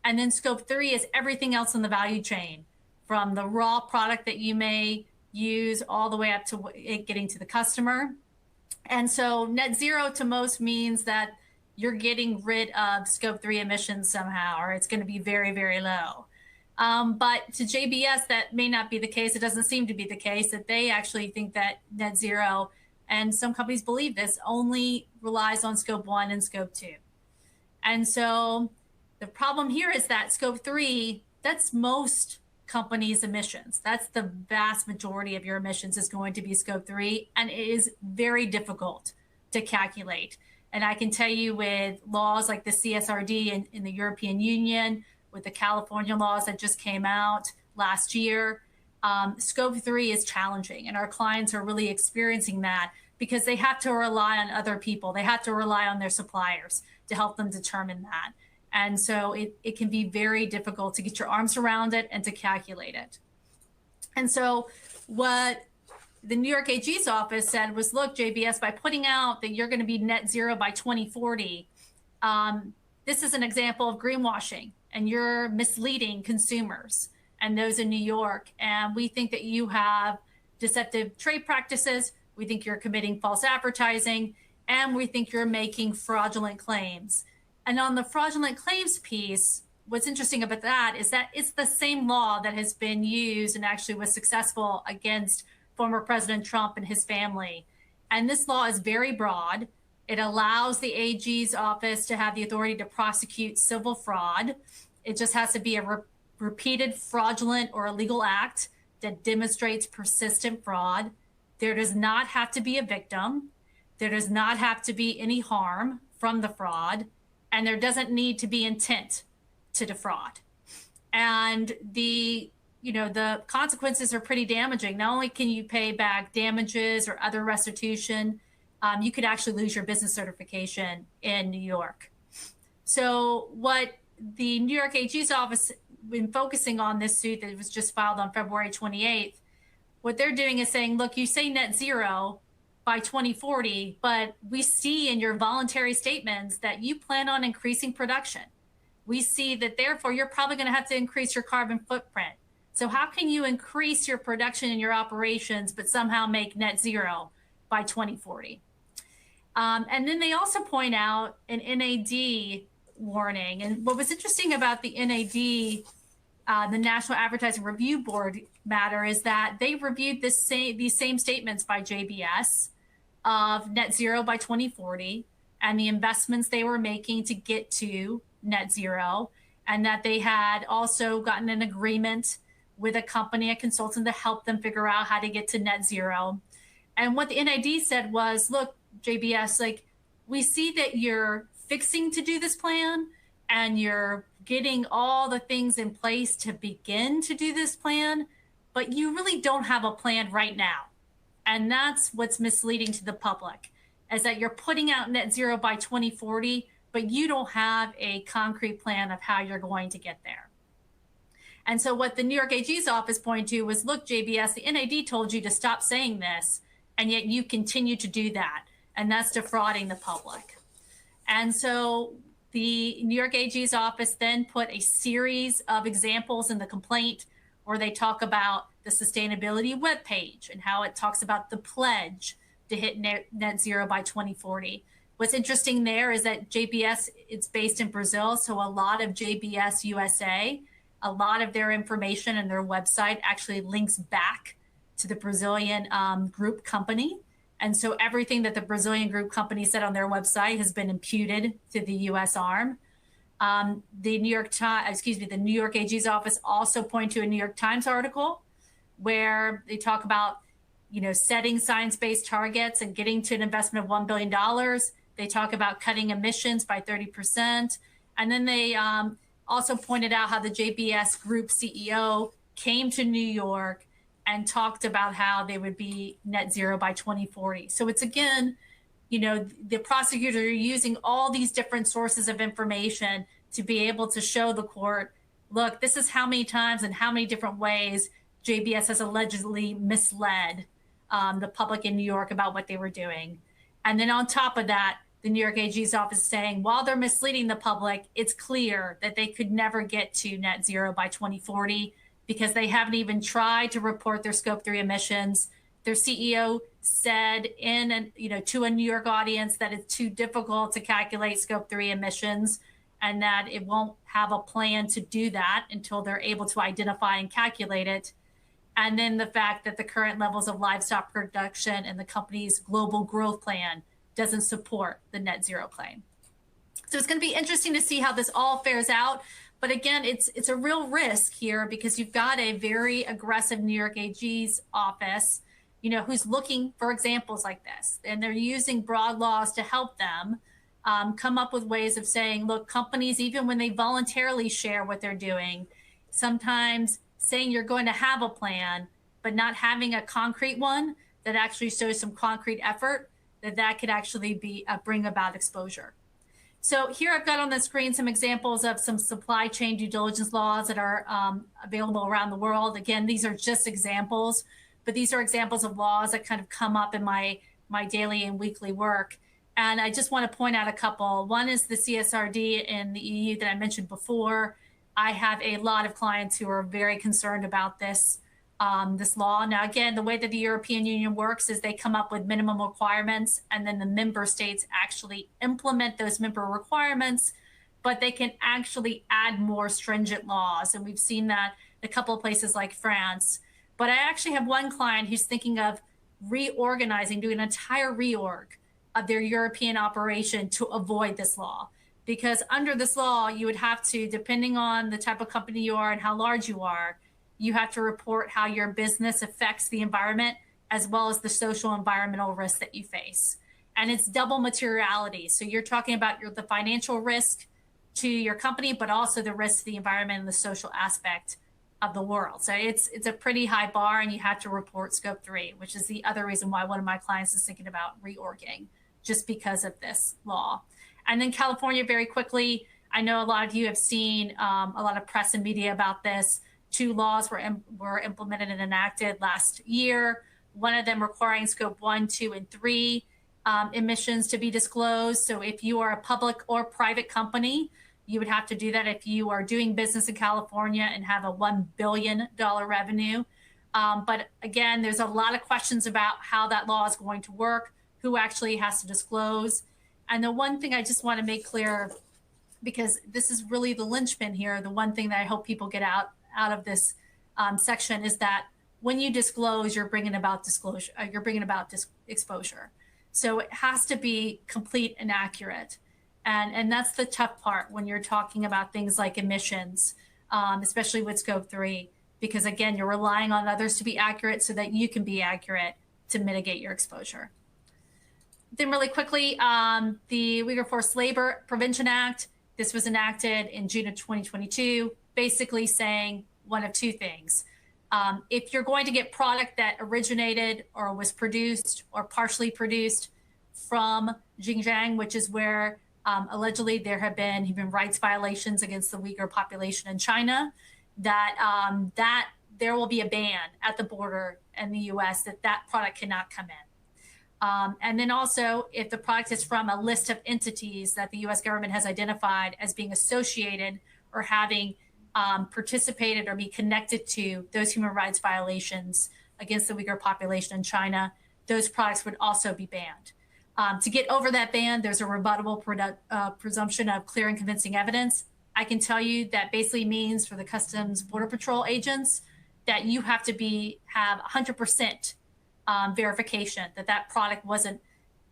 And then scope 3 is everything else in the value chain, from the raw product that you may use all the way up to it getting to the customer. And so net zero to most means that you're getting rid of scope 3 emissions somehow, or it's going to be very, very low. But to JBS, that may not be the case. It doesn't seem to be the case, that they actually think that net zero, and some companies believe this, only relies on scope 1 and scope 2. And so the problem here is that scope 3, that's most companies' emissions. That's the vast majority of your emissions is going to be scope 3, and it is very difficult to calculate. And I can tell you with laws like the CSRD in the European Union, with the California laws that just came out last year, scope 3 is challenging, and our clients are really experiencing that because they have to rely on other people. They have to rely on their suppliers to help them determine that. And so it can be very difficult to get your arms around it and to calculate it. And so what the New York AG's office said was, look, JBS, by putting out that you're going to be net zero by 2040, this is an example of greenwashing, and you're misleading consumers and those in New York. And we think that you have deceptive trade practices. We think you're committing false advertising, and we think you're making fraudulent claims. And on the fraudulent claims piece, what's interesting about that is that it's the same law that has been used and actually was successful against former President Trump and his family. And this law is very broad. It allows the AG's office to have the authority to prosecute civil fraud. It just has to be a repeated fraudulent or illegal act that demonstrates persistent fraud. There does not have to be a victim. There does not have to be any harm from the fraud. And there doesn't need to be intent to defraud. And the consequences are pretty damaging. Not only can you pay back damages or other restitution, you could actually lose your business certification in New York. So what the New York AG's office, been focusing on this suit that was just filed on February 28th, what they're doing is saying, look, you say net zero by 2040, but we see in your voluntary statements that you plan on increasing production. We see that therefore you're probably going to have to increase your carbon footprint. So how can you increase your production in your operations, but somehow make net zero by 2040? And then they also point out an NAD warning. And what was interesting about the NAD, the National Advertising Review Board matter, is that they reviewed these same statements by JBS of net zero by 2040 and the investments they were making to get to net zero, and that they had also gotten an agreement with a company, a consultant, to help them figure out how to get to net zero. And what the NID said was, look, JBS, like, we see that you're fixing to do this plan and you're getting all the things in place to begin to do this plan, but you really don't have a plan right now. And that's what's misleading to the public, is that you're putting out net zero by 2040, but you don't have a concrete plan of how you're going to get there. And so what the New York AG's office pointed to was, look, JBS, the NAD told you to stop saying this, and yet you continue to do that. And that's defrauding the public. And so the New York AG's office then put a series of examples in the complaint where they talk about the sustainability webpage and how it talks about the pledge to hit net zero by 2040. What's interesting there is that JBS, it's based in Brazil, so a lot of JBS USA, a lot of their information and their website actually links back to the Brazilian group company. And so everything that the Brazilian group company said on their website has been imputed to the US arm. The New York AG's office also pointed to a New York Times article where they talk about, setting science-based targets and getting to an investment of $1 billion. They talk about cutting emissions by 30%. And then they also pointed out how the JBS Group CEO came to New York and talked about how they would be net zero by 2040. So it's, again, the prosecutors are using all these different sources of information to be able to show the court, look, this is how many times and how many different ways JBS has allegedly misled the public in New York about what they were doing. And then on top of that, the New York AG's office is saying, while they're misleading the public, it's clear that they could never get to net zero by 2040 because they haven't even tried to report their scope 3 emissions. Their CEO said to a New York audience that it's too difficult to calculate scope 3 emissions and that it won't have a plan to do that until they're able to identify and calculate it. And then the fact that the current levels of livestock production and the company's global growth plan doesn't support the net zero claim. So it's going to be interesting to see how this all fares out. But again, it's a real risk here because you've got a very aggressive New York AG's office, who's looking for examples like this. And they're using broad laws to help them come up with ways of saying, look, companies, even when they voluntarily share what they're doing, sometimes saying you're going to have a plan, but not having a concrete one that actually shows some concrete effort, that could actually be bring about exposure. So here I've got on the screen some examples of some supply chain due diligence laws that are available around the world. Again, these are just examples, but these are examples of laws that kind of come up in my daily and weekly work. And I just want to point out a couple. One is the CSRD in the EU that I mentioned before. I have a lot of clients who are very concerned about this law. Now, again, the way that the European Union works is they come up with minimum requirements, and then the member states actually implement those member requirements, but they can actually add more stringent laws. And we've seen that in a couple of places like France. But I actually have one client who's thinking of reorganizing, doing an entire reorg of their European operation to avoid this law. Because under this law, you would have to, depending on the type of company you are and how large you are, you have to report how your business affects the environment as well as the social environmental risks that you face. And it's double materiality. So you're talking about the financial risk to your company, but also the risk to the environment and the social aspect of the world. So it's a pretty high bar, and you have to report scope 3, which is the other reason why one of my clients is thinking about reorging, just because of this law. And then California, very quickly, I know a lot of you have seen a lot of press and media about this. 2 laws were implemented and enacted last year. One of them requiring scope 1, 2, and 3 emissions to be disclosed. So if you are a public or private company, you would have to do that if you are doing business in California and have a $1 billion revenue. But again, there's a lot of questions about how that law is going to work, who actually has to disclose. And the one thing I just want to make clear, because this is really the linchpin here, the one thing that I hope people get out of this section is that when you disclose, you're bringing about disclosure, exposure. So it has to be complete and accurate. And that's the tough part when you're talking about things like emissions, especially with scope 3, because again, you're relying on others to be accurate so that you can be accurate to mitigate your exposure. Then really quickly, the Uyghur Forced Labor Prevention Act, this was enacted in June of 2022, basically saying one of 2 things. If you're going to get product that originated or was produced or partially produced from Xinjiang, which is where allegedly there have been human rights violations against the Uyghur population in China, that there will be a ban at the border in the US that product cannot come in. And then also, if the product is from a list of entities that the US government has identified as being associated or having participated or be connected to those human rights violations against the Uyghur population in China, those products would also be banned. To get over that ban, there's a rebuttable presumption of clear and convincing evidence. I can tell you that basically means for the Customs Border Patrol agents that you have to have 100% verification that product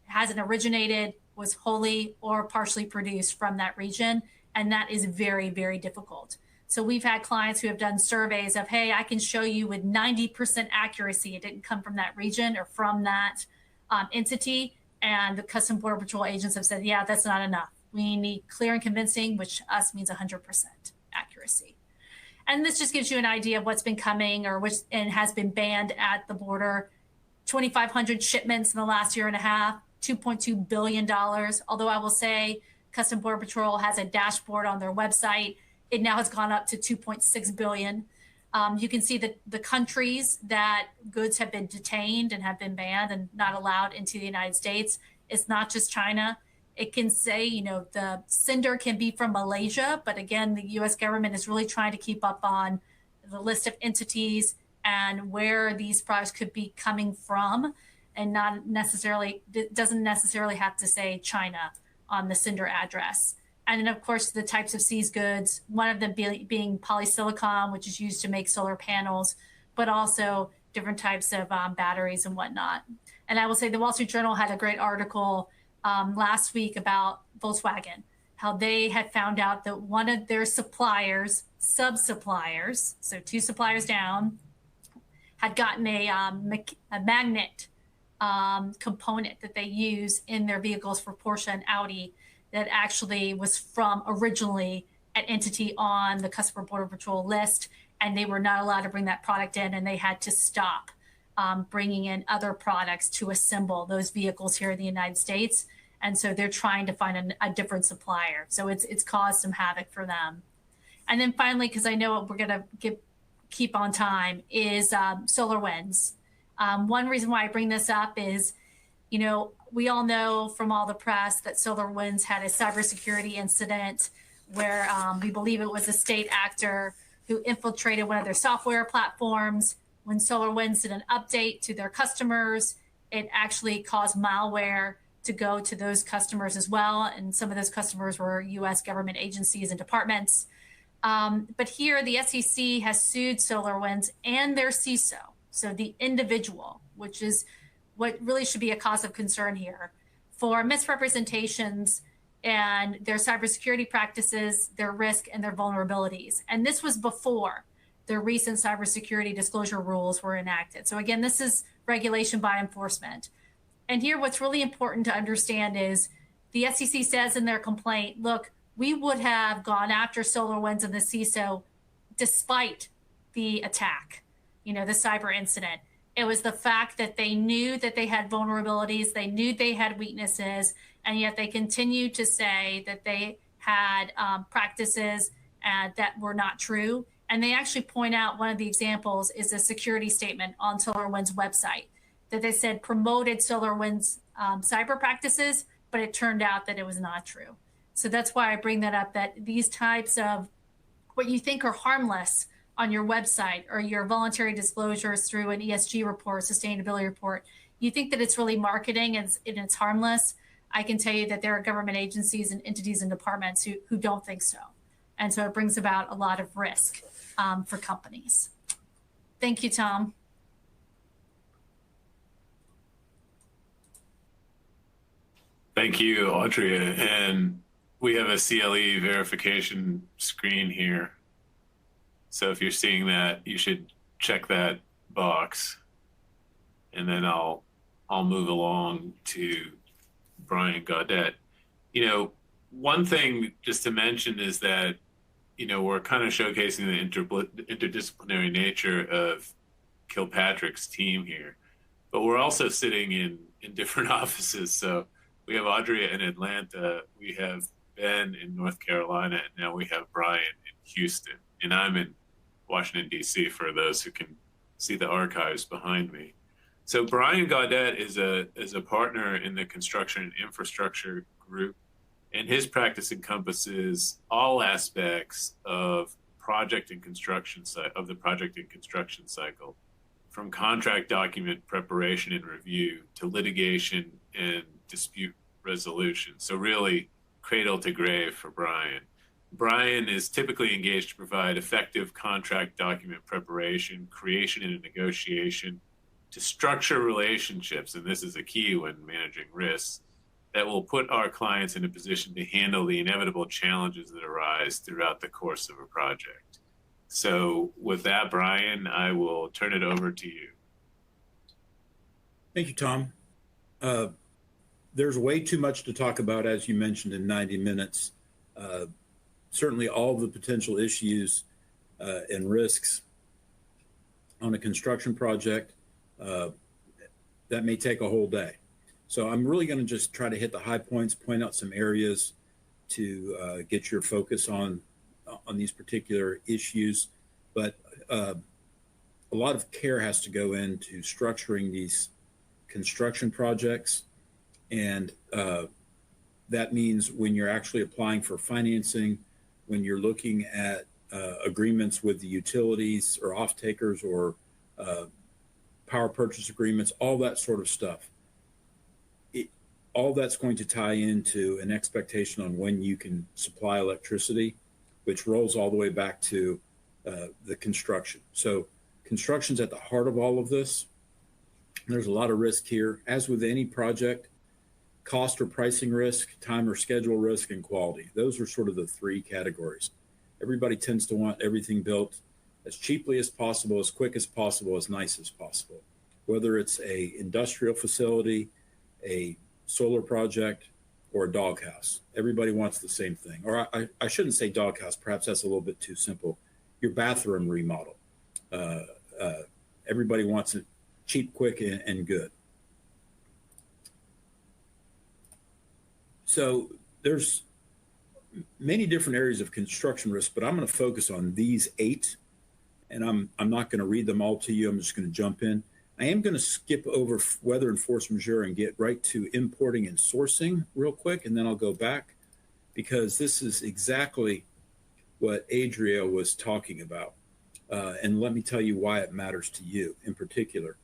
hasn't originated, was wholly or partially produced from that region. And that is very, very difficult. So we've had clients who have done surveys of, hey, I can show you with 90% accuracy it didn't come from that region or from that entity. And the Customs Border Patrol agents have said, yeah, that's not enough. We need clear and convincing, which us means 100% accuracy. And this just gives you an idea of what's been coming and has been banned at the border. 2,500 shipments in the last year and a half, $2.2 billion. Although I will say Customs Border Patrol has a dashboard on their website. It now has gone up to 2.6 billion. You can see the countries that goods have been detained and have been banned and not allowed into the United States. It's not just China. It can say, the sender can be from Malaysia, but again, the US government is really trying to keep up on the list of entities and where these products could be coming from, and not necessarily, it doesn't necessarily have to say China on the sender address. And then, of course, the types of seized goods, one of them being polysilicon, which is used to make solar panels, but also different types of batteries and whatnot. And I will say the Wall Street Journal had a great article last week about Volkswagen, how they had found out that one of their suppliers, sub-suppliers, so 2 suppliers down, had gotten a magnet component that they use in their vehicles for Porsche and Audi that actually was from originally an entity on the Customer Border Patrol list, and they were not allowed to bring that product in, and they had to stop bringing in other products to assemble those vehicles here in the United States. And so they're trying to find a different supplier. So it's caused some havoc for them. And then finally, because I know we're going to keep on time, is SolarWinds. One reason why I bring this up is, we all know from all the press that SolarWinds had a cybersecurity incident where we believe it was a state actor who infiltrated one of their software platforms. When SolarWinds did an update to their customers, it actually caused malware to go to those customers as well. And some of those customers were US government agencies and departments. But here the SEC has sued SolarWinds and their CISO, so the individual, which is what really should be a cause of concern here, for misrepresentations and their cybersecurity practices, their risk, and their vulnerabilities. And this was before the recent cybersecurity disclosure rules were enacted. So again, this is regulation by enforcement. And here what's really important to understand is the SEC says in their complaint, look, we would have gone after SolarWinds and the CISO despite the attack, the cyber incident. It was the fact that they knew that they had vulnerabilities, they knew they had weaknesses, and yet they continued to say that they had practices that were not true. And they actually point out one of the examples is a security statement on SolarWinds' website that they said promoted SolarWinds cyber practices, but it turned out that it was not true. So that's why I bring that up, that these types of what you think are harmless on your website or your voluntary disclosures through an ESG report, sustainability report, you think that it's really marketing and it's harmless. I can tell you that there are government agencies and entities and departments who don't think so. And so it brings about a lot of risk for companies. Thank you, Tom. Thank you, Audrey. And we have a CLE verification screen here. So if you're seeing that, you should check that box. And then I'll move along to Brian Gaudet. One thing just to mention is that, we're kind of showcasing the interdisciplinary nature of Kilpatrick's team here, but we're also sitting in different offices. So we have Audrey in Atlanta, we have Ben in North Carolina, and now we have Brian in Houston, and I'm in Washington, D.C. for those who can see the archives behind me. So Brian Gaudet is a partner in the construction and infrastructure group, and his practice encompasses all aspects of the project and construction cycle, from contract document preparation and review to litigation and dispute resolution. So really cradle to grave for Brian. Brian is typically engaged to provide effective contract document preparation, creation, and negotiation to structure relationships, and this is a key when managing risks, that will put our clients in a position to handle the inevitable challenges that arise throughout the course of a project. So with that, Brian, I will turn it over to you. Thank you, Tom. There's way too much to talk about, as you mentioned, in 90 minutes. Certainly all of the potential issues and risks on a construction project, that may take a whole day. So I'm really going to just try to hit the high points, point out some areas to get your focus on these particular issues. But a lot of care has to go into structuring these construction projects. And that means when you're actually applying for financing, when you're looking at agreements with the utilities or off-takers or power purchase agreements, all that sort of stuff. All that's going to tie into an expectation on when you can supply electricity, which rolls all the way back to the construction. So construction's at the heart of all of this. There's a lot of risk here. As with any project, cost or pricing risk, time or schedule risk, and quality. Those are sort of the three categories. Everybody tends to want everything built as cheaply as possible, as quick as possible, as nice as possible. Whether it's a industrial facility, a solar project, or a doghouse. Everybody wants the same thing. Or I shouldn't say doghouse, perhaps that's a little bit too simple. Your bathroom remodel. Everybody wants it cheap, quick, and good. So there's many different areas of construction risk, but I'm going to focus on these 8, and I'm not going to read them all to you. I'm just going to jump in. I am going to skip over weather and force majeure and get right to importing and sourcing real quick, and then I'll go back because this is exactly what Adria was talking about. And let me tell you why it matters to you in particular.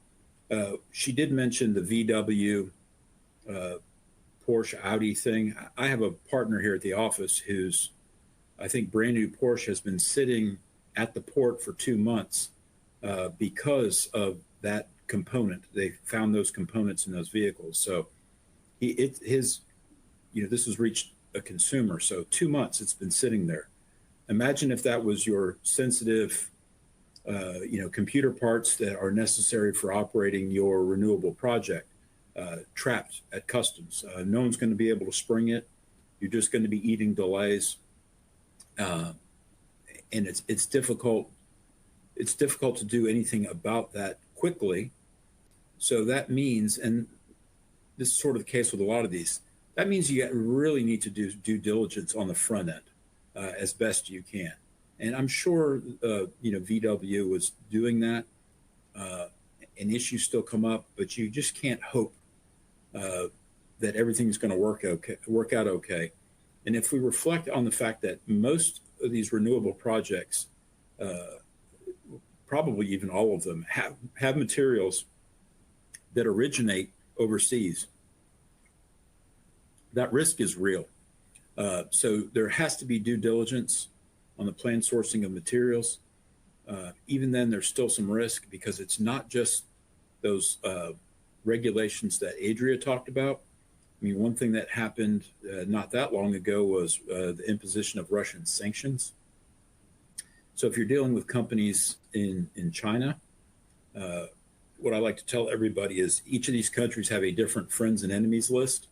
She did mention the VW Porsche Audi thing. I have a partner here at the office who's, I think, brand new Porsche has been sitting at the port for 2 months because of that component. They found those components in those vehicles. So this has reached a consumer. So 2 months it's been sitting there. Imagine if that was your sensitive, computer parts that are necessary for operating your renewable project. Trapped at customs. No one's going to be able to spring it. You're just going to be eating delays, and it's difficult. It's difficult to do anything about that quickly. So that means, and this is sort of the case with a lot of these, that means you really need to do due diligence on the front end as best you can. And I'm sure VW was doing that. And issues still come up, but you just can't hope that everything's going to work out okay. And if we reflect on the fact that most of these renewable projects, probably even all of them, have materials that originate overseas, that risk is real. So there has to be due diligence on the planned sourcing of materials. Even then, there's still some risk because it's not just those regulations that Adria talked about. I mean, one thing that happened not that long ago was the imposition of Russian sanctions. So if you're dealing with companies in China, what I like to tell everybody is each of these countries have a different friends and enemies list.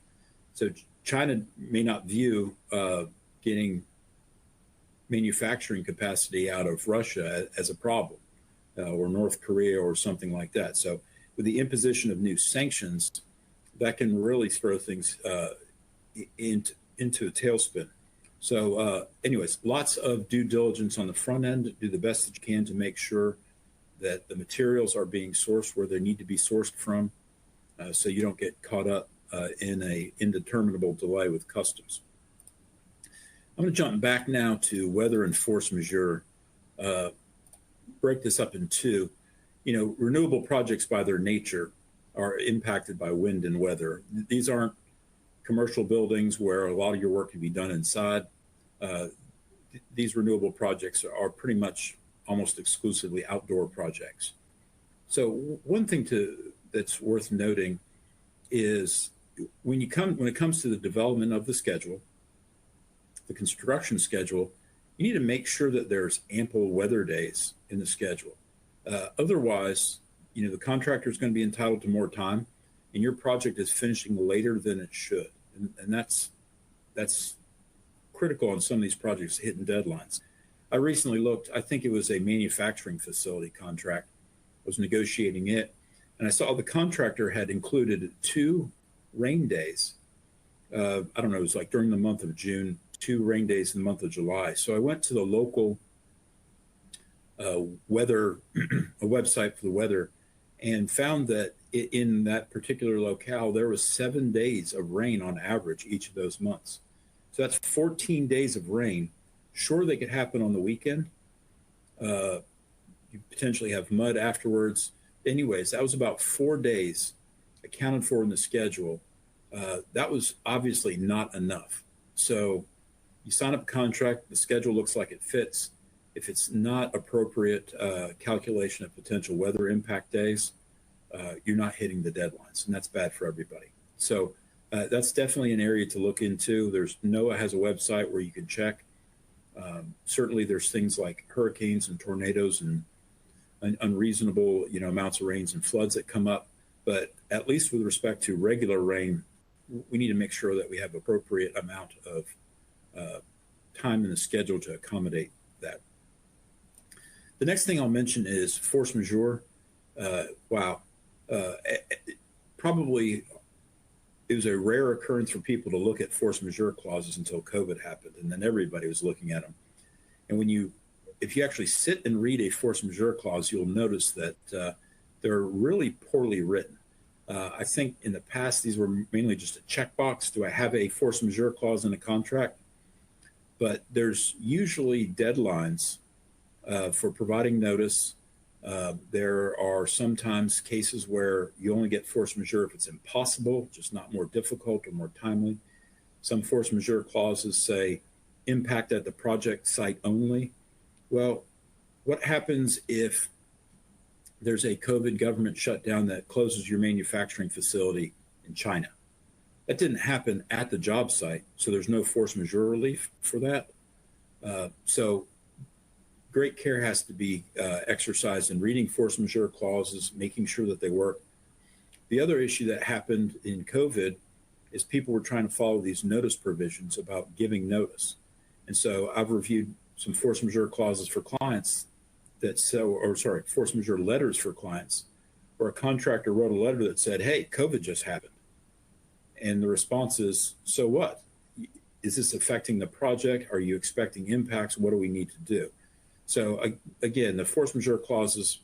So China may not view getting manufacturing capacity out of Russia as a problem, or North Korea or something like that. So with the imposition of new sanctions, that can really throw things into a tailspin. So anyways, lots of due diligence on the front end. Do the best that you can to make sure that the materials are being sourced where they need to be sourced from, so you don't get caught up in a indeterminable delay with customs. I'm going to jump back now to weather and force majeure. Break this up in two. Renewable projects by their nature are impacted by wind and weather. These aren't commercial buildings where a lot of your work can be done inside. These renewable projects are pretty much almost exclusively outdoor projects. So one thing that's worth noting is when it comes to the development of the schedule, the construction schedule, you need to make sure that there's ample weather days in the schedule. Otherwise, the contractor is going to be entitled to more time, and your project is finishing later than it should. And that's critical on some of these projects, hitting deadlines. I recently looked, I think it was a manufacturing facility contract. I was negotiating it, and I saw the contractor had included 2 rain days. I don't know, it was like during the month of June, 2 rain days in the month of July. So I went to the local weather, a website for the weather, and found that in that particular locale, there was 7 days of rain on average each of those months. So that's 14 days of rain. Sure, they could happen on the weekend. You potentially have mud afterwards. Anyways, that was about 4 days accounted for in the schedule. That was obviously not enough. So you sign up a contract, the schedule looks like it fits. If it's not appropriate calculation of potential weather impact days, you're not hitting the deadlines, and that's bad for everybody. So that's definitely an area to look into. NOAA has a website where you can check. Certainly there's things like hurricanes and tornadoes and unreasonable, amounts of rains and floods that come up. But at least with respect to regular rain, we need to make sure that we have appropriate amount of time in the schedule to accommodate that. The next thing I'll mention is force majeure. Probably it was a rare occurrence for people to look at force majeure clauses until COVID happened, and then everybody was looking at them. And if you actually sit and read a force majeure clause, you'll notice that they're really poorly written. I think in the past, these were mainly just a checkbox. Do I have a force majeure clause in a contract? But there's usually deadlines for providing notice. There are sometimes cases where you only get force majeure if it's impossible, just not more difficult or more timely. Some force majeure clauses say impact at the project site only. Well, what happens if there's a COVID government shutdown that closes your manufacturing facility in China? That didn't happen at the job site, so there's no force majeure relief for that. So great care has to be exercised in reading force majeure clauses, making sure that they work. The other issue that happened in COVID is people were trying to follow these notice provisions about giving notice. And so I've reviewed some force majeure clauses for clients force majeure letters for clients where a contractor wrote a letter that said, hey, COVID just happened. And the response is, so what? Is this affecting the project? Are you expecting impacts? What do we need to do? So again, the force majeure clause is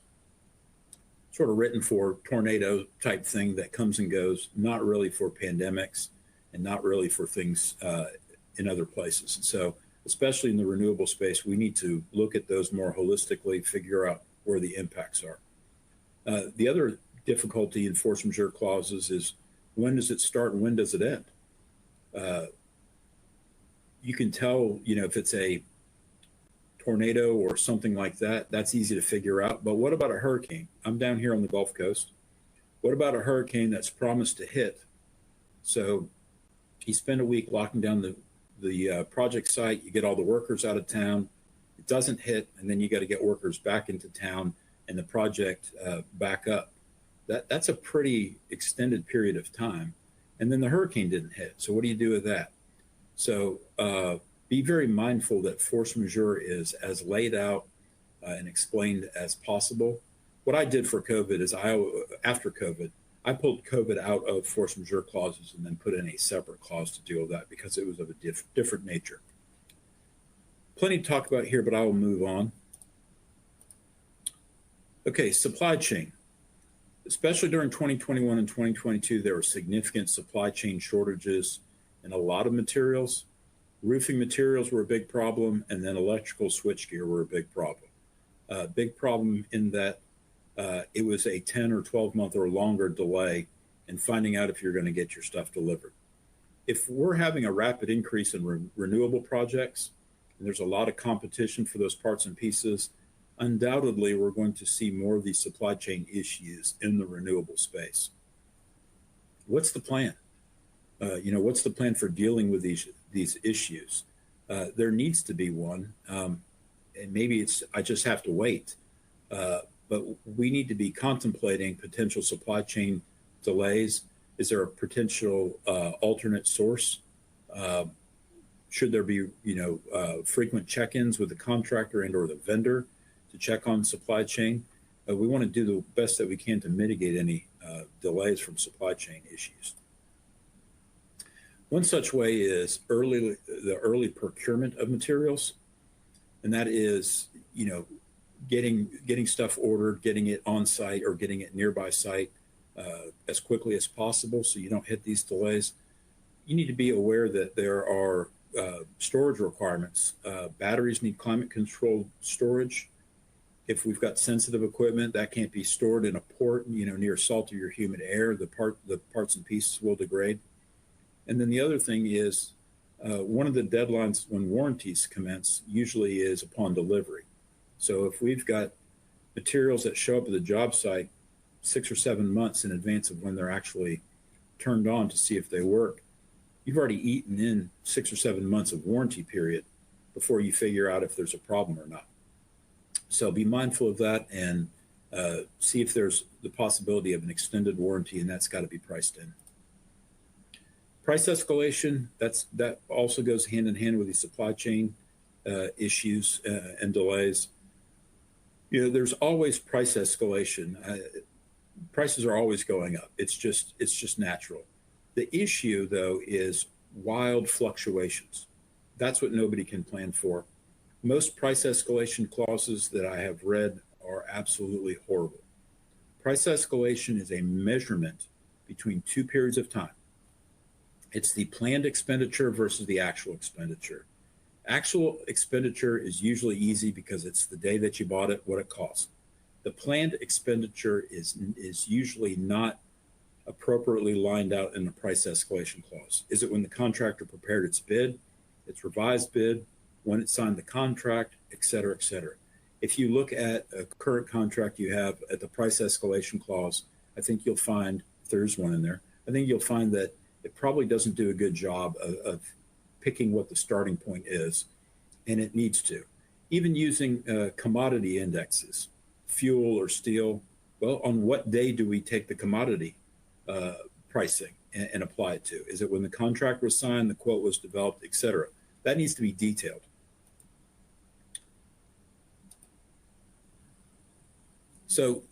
sort of written for tornado type thing that comes and goes, not really for pandemics and not really for things in other places. And so especially in the renewable space, we need to look at those more holistically, figure out where the impacts are. The other difficulty in force majeure clauses is when does it start and when does it end? You can tell, if it's a tornado or something like that, that's easy to figure out. But what about a hurricane? I'm down here on the Gulf Coast. What about a hurricane that's promised to hit? So you spend a week locking down the project site, you get all the workers out of town, it doesn't hit, and then you got to get workers back into town and the project back up. That's a pretty extended period of time. And then the hurricane didn't hit. So what do you do with that? So be very mindful that force majeure is as laid out and explained as possible. What I did for COVID is after COVID, I pulled COVID out of force majeure clauses and then put in a separate clause to deal with that because it was of a different nature. Plenty to talk about here, but I will move on. Okay, supply chain. Especially during 2021 and 2022, there were significant supply chain shortages in a lot of materials. Roofing materials were a big problem, and then electrical switchgear were a big problem. Big problem in that it was a 10 or 12 month or longer delay in finding out if you're going to get your stuff delivered. If we're having a rapid increase in renewable projects, and there's a lot of competition for those parts and pieces, undoubtedly we're going to see more of these supply chain issues in the renewable space. What's the plan? What's the plan for dealing with these issues? There needs to be one, and maybe I just have to wait. But we need to be contemplating potential supply chain delays. Is there a potential alternate source? Should there be, frequent check-ins with the contractor and or the vendor to check on supply chain? We want to do the best that we can to mitigate any delays from supply chain issues. One such way is the early procurement of materials, and that is, getting stuff ordered, getting it on site or getting it nearby site as quickly as possible so you don't hit these delays. You need to be aware that there are storage requirements. Batteries need climate controlled storage. If we've got sensitive equipment, that can't be stored in a port, near salty or humid air. The parts and pieces will degrade. And then the other thing is one of the deadlines when warranties commence usually is upon delivery. So if we've got materials that show up at the job site 6 or 7 months in advance of when they're actually turned on to see if they work, you've already eaten in 6 or 7 months of warranty period before you figure out if there's a problem or not. So be mindful of that and see if there's the possibility of an extended warranty, and that's got to be priced in. Price escalation, that also goes hand in hand with the supply chain issues and delays. There's always price escalation. Prices are always going up. It's just natural. The issue, though, is wild fluctuations. That's what nobody can plan for. Most price escalation clauses that I have read are absolutely horrible. Price escalation is a measurement between two periods of time. It's the planned expenditure versus the actual expenditure. Actual expenditure is usually easy because it's the day that you bought it, what it cost. The planned expenditure is usually not appropriately lined out in the price escalation clause. Is it when the contractor prepared its bid, its revised bid, when it signed the contract, et cetera, et cetera? If you look at a current contract you have at the price escalation clause, I think you'll find, if there's one in there, I think you'll find that it probably doesn't do a good job of picking what the starting point is, and it needs to. Even using commodity indexes, fuel or steel, well, on what day do we take the commodity pricing and apply it to? Is it when the contract was signed, the quote was developed, et cetera? That needs to be detailed. So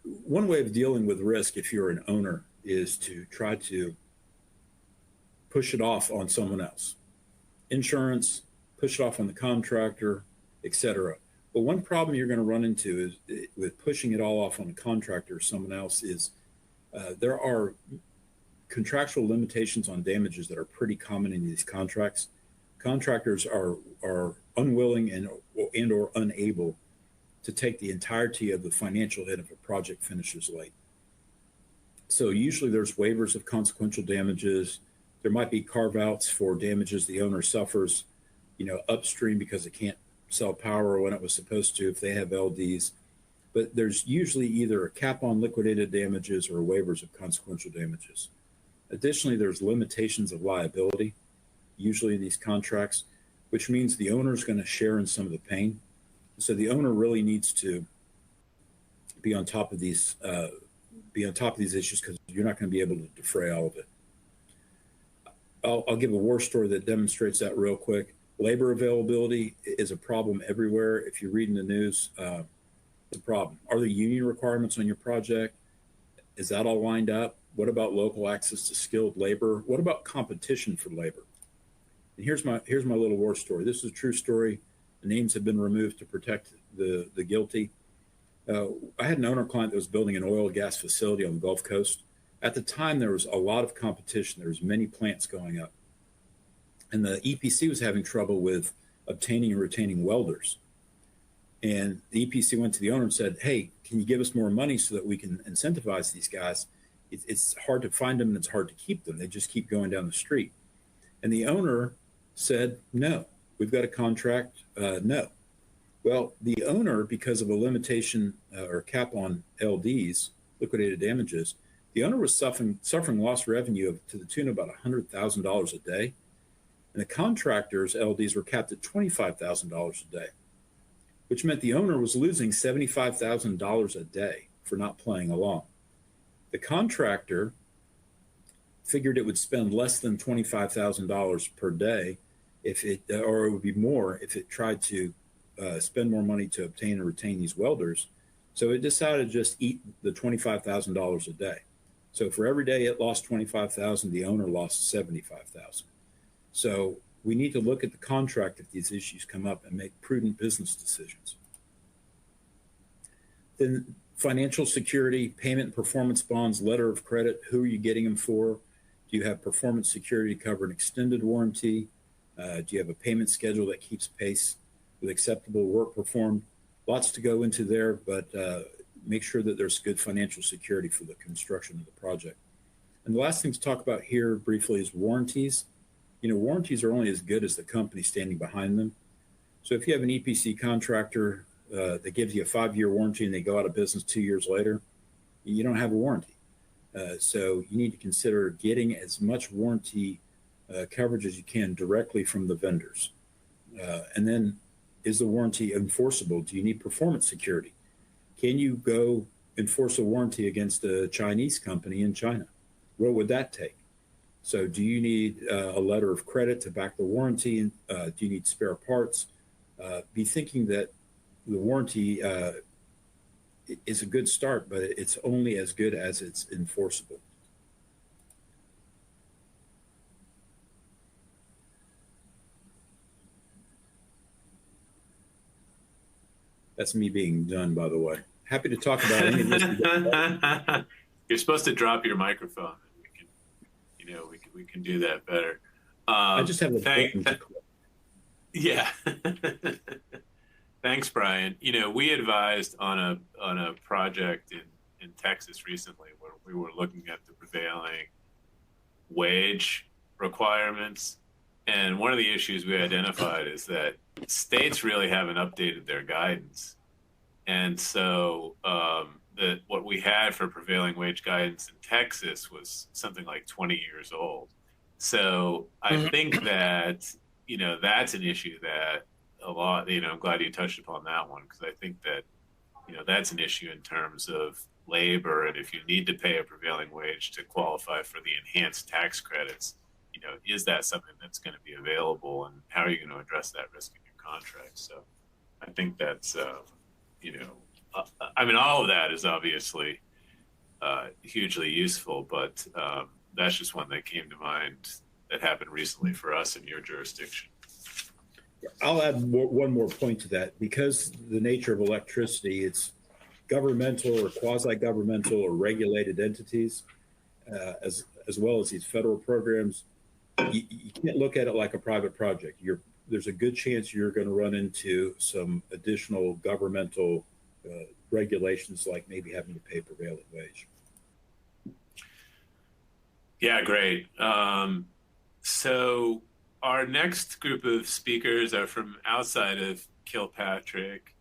one way of dealing with risk if you're an owner is to try to push it off on someone else. Insurance, push it off on the contractor, et cetera. But one problem you're going to run into is with pushing it all off on a contractor or someone else is there are contractual limitations on damages that are pretty common in these contracts. Contractors are unwilling and or unable to take the entirety of the financial hit if a project finishes late. So usually there's waivers of consequential damages. There might be carve-outs for damages the owner suffers, upstream because it can't sell power when it was supposed to if they have LDs. But there's usually either a cap on liquidated damages or waivers of consequential damages. Additionally, there's limitations of liability, usually in these contracts, which means the owner is going to share in some of the pain. So the owner really needs to be on top of these issues because you're not going to be able to defray all of it. I'll give a war story that demonstrates that real quick. Labor availability is a problem everywhere. If you read in the news, the problem. Are there union requirements on your project? Is that all lined up? What about local access to skilled labor? What about competition for labor? And here's my little war story. This is a true story. The names have been removed to protect the guilty. I had an owner client that was building an oil and gas facility on the Gulf Coast. At the time, there was a lot of competition. There was many plants going up. And the EPC was having trouble with obtaining and retaining welders. And the EPC went to the owner and said, hey, can you give us more money so that we can incentivize these guys? It's hard to find them and it's hard to keep them. They just keep going down the street. And the owner said, no, we've got a contract, no. Well, the owner, because of a limitation or cap on LDs, liquidated damages, the owner was suffering lost revenue to the tune of about $100,000 a day. And the contractor's LDs were capped at $25,000 a day, which meant the owner was losing $75,000 a day for not playing along. The contractor figured it would spend less than $25,000 per day or it would be more if it tried to spend more money to obtain and retain these welders. So it decided to just eat the $25,000 a day. So for every day it lost $25,000, the owner lost $75,000. So we need to look at the contract if these issues come up and make prudent business decisions. Then financial security, payment and performance bonds, letter of credit, who are you getting them for? Do you have performance security to cover an extended warranty? Do you have a payment schedule that keeps pace with acceptable work performed? Lots to go into there, but make sure that there's good financial security for the construction of the project. And the last thing to talk about here briefly is warranties. Warranties are only as good as the company standing behind them. So if you have an EPC contractor that gives you a 5-year warranty and they go out of business 2 years later, you don't have a warranty. So you need to consider getting as much warranty coverage as you can directly from the vendors. And then, is the warranty enforceable? Do you need performance security? Can you go enforce a warranty against a Chinese company in China? What would that take? So do you need a letter of credit to back the warranty? Do you need spare parts? Be thinking that the warranty is a good start, but it's only as good as it's enforceable. That's me being done, by the way. Happy to talk about any of this. You're supposed to drop your microphone. We can do that better. I just have a button to click. Yeah. Thanks, Brian. We advised on a project in Texas recently where we were looking at the prevailing wage requirements. And one of the issues we identified is that states really haven't updated their guidance. And so what we had for prevailing wage guidance in Texas was something like 20 years old. So I think that, that's an issue that a lot, I'm glad you touched upon that one, because I think that, that's an issue in terms of labor. And if you need to pay a prevailing wage to qualify for the enhanced tax credits, is that something that's going to be available, and how are you going to address that risk in your contract? So I think that's, all of that is obviously hugely useful, but that's just one that came to mind that happened recently for us in your jurisdiction. I'll add one more point to that. Because the nature of electricity, it's governmental or quasi-governmental or regulated entities, as well as these federal programs. You can't look at it like a private project. There's a good chance you're going to run into some additional governmental regulations, like maybe having to pay prevailing wage. Yeah, great. So our next group of speakers are from outside of Kilpatrick.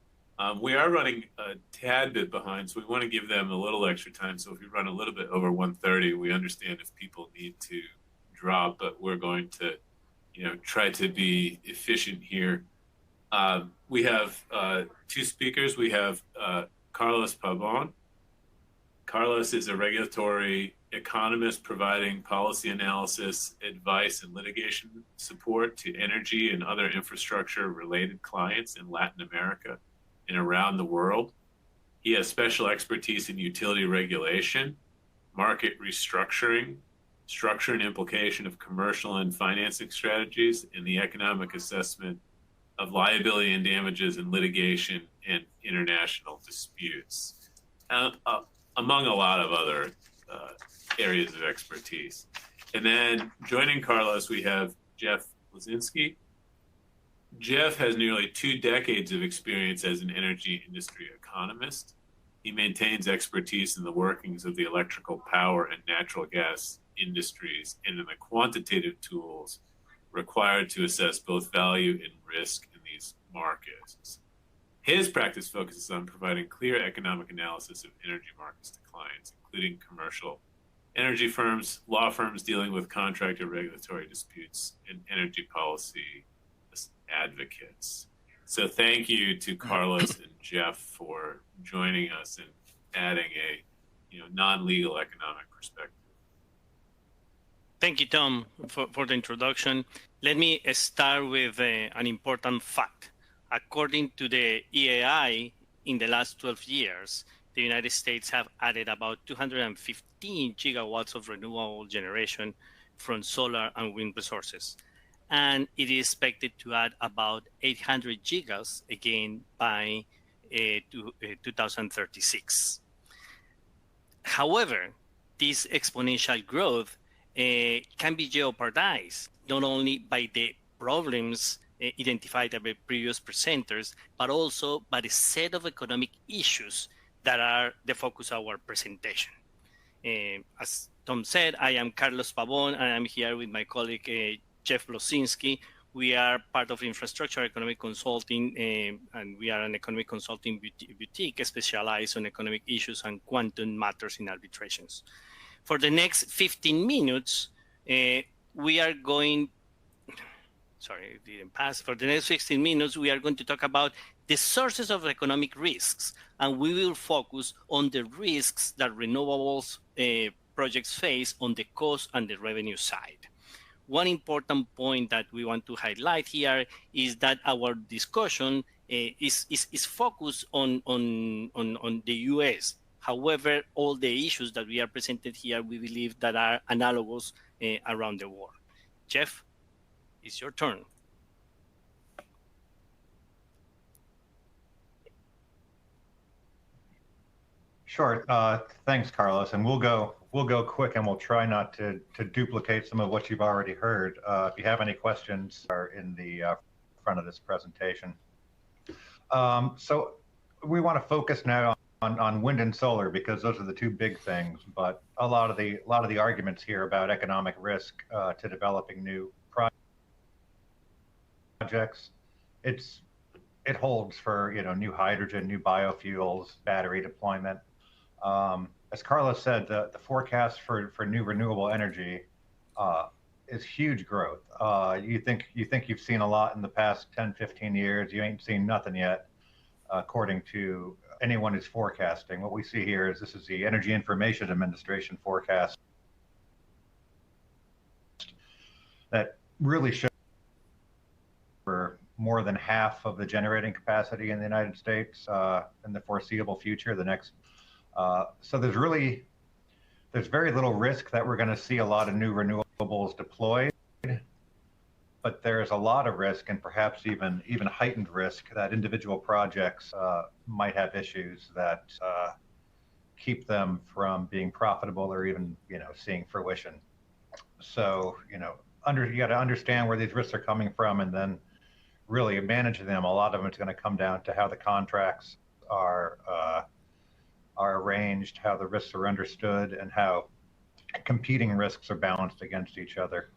We are running a tad bit behind, so we want to give them a little extra time. So if we run a little bit over 1:30, we understand if people need to drop, but we're going to, try to be efficient here. We have 2 speakers. We have Carlos Pabon. Carlos is a regulatory economist providing policy analysis, advice, and litigation support to energy and other infrastructure-related clients in Latin America and around the world. He has special expertise in utility regulation, market restructuring, structure and implication of commercial and financing strategies, and the economic assessment of liability and damages in litigation and international disputes, among a lot of other areas of expertise. And then joining Carlos, we have Jeff Lazinski. Jeff has nearly 2 decades of experience as an energy industry economist. He maintains expertise in the workings of the electrical power and natural gas industries and in the quantitative tools required to assess both value and risk in these markets. His practice focuses on providing clear economic analysis of energy markets to clients, including commercial energy firms, law firms dealing with contract or regulatory disputes, and energy policy advocates. So thank you to Carlos and Jeff for joining us and adding a non-legal economic perspective. Thank you, Tom, for the introduction. Let me start with an important fact. According to the EAI, in the last 12 years, the United States have added about 215 gigawatts of renewable generation from solar and wind resources. And it is expected to add about 800 gigas again by to 2036. However, this exponential growth can be jeopardized not only by the problems identified by previous presenters, but also by the set of economic issues that are the focus of our presentation. As Tom said, I am Carlos Pavon, and I'm here with my colleague, Jeff Losinski. We are part of Infrastructure Economic Consulting, and we are an economic consulting boutique specialized on economic issues and quantum matters in arbitrations. For the next 15 minutes, we are going, sorry, it didn't pass. For the next 15 minutes, we are going to talk about the sources of economic risks, and we will focus on the risks that renewables projects face on the cost and the revenue side. One important point that we want to highlight here is that our discussion is focused on the US. However, all the issues that we are presented here, we believe that are analogous around the world. Jeff, it's your turn. Sure. Thanks, Carlos. And we'll go quick, and we'll try not to duplicate some of what you've already heard. If you have any questions, are in the front of this presentation. So we want to focus now on wind and solar because those are the two big things. But a lot of the arguments here about economic risk to developing new projects, it holds for new hydrogen, new biofuels, battery deployment. As Carlos said, the forecast for new renewable energy is huge growth. You think you've seen a lot in the past 10, 15 years. You ain't seen nothing yet, according to anyone who's forecasting. What we see here is this is the Energy Information Administration forecast that really shows for more than half of the generating capacity in the United States in the foreseeable future, the next. So there's very little risk that we're going to see a lot of new renewables deployed, but there's a lot of risk and perhaps even heightened risk that individual projects might have issues that keep them from being profitable or even seeing fruition. So you got to understand where these risks are coming from and then really manage them. A lot of them it's going to come down to how the contracts are arranged, how the risks are understood, and how competing risks are balanced against each other.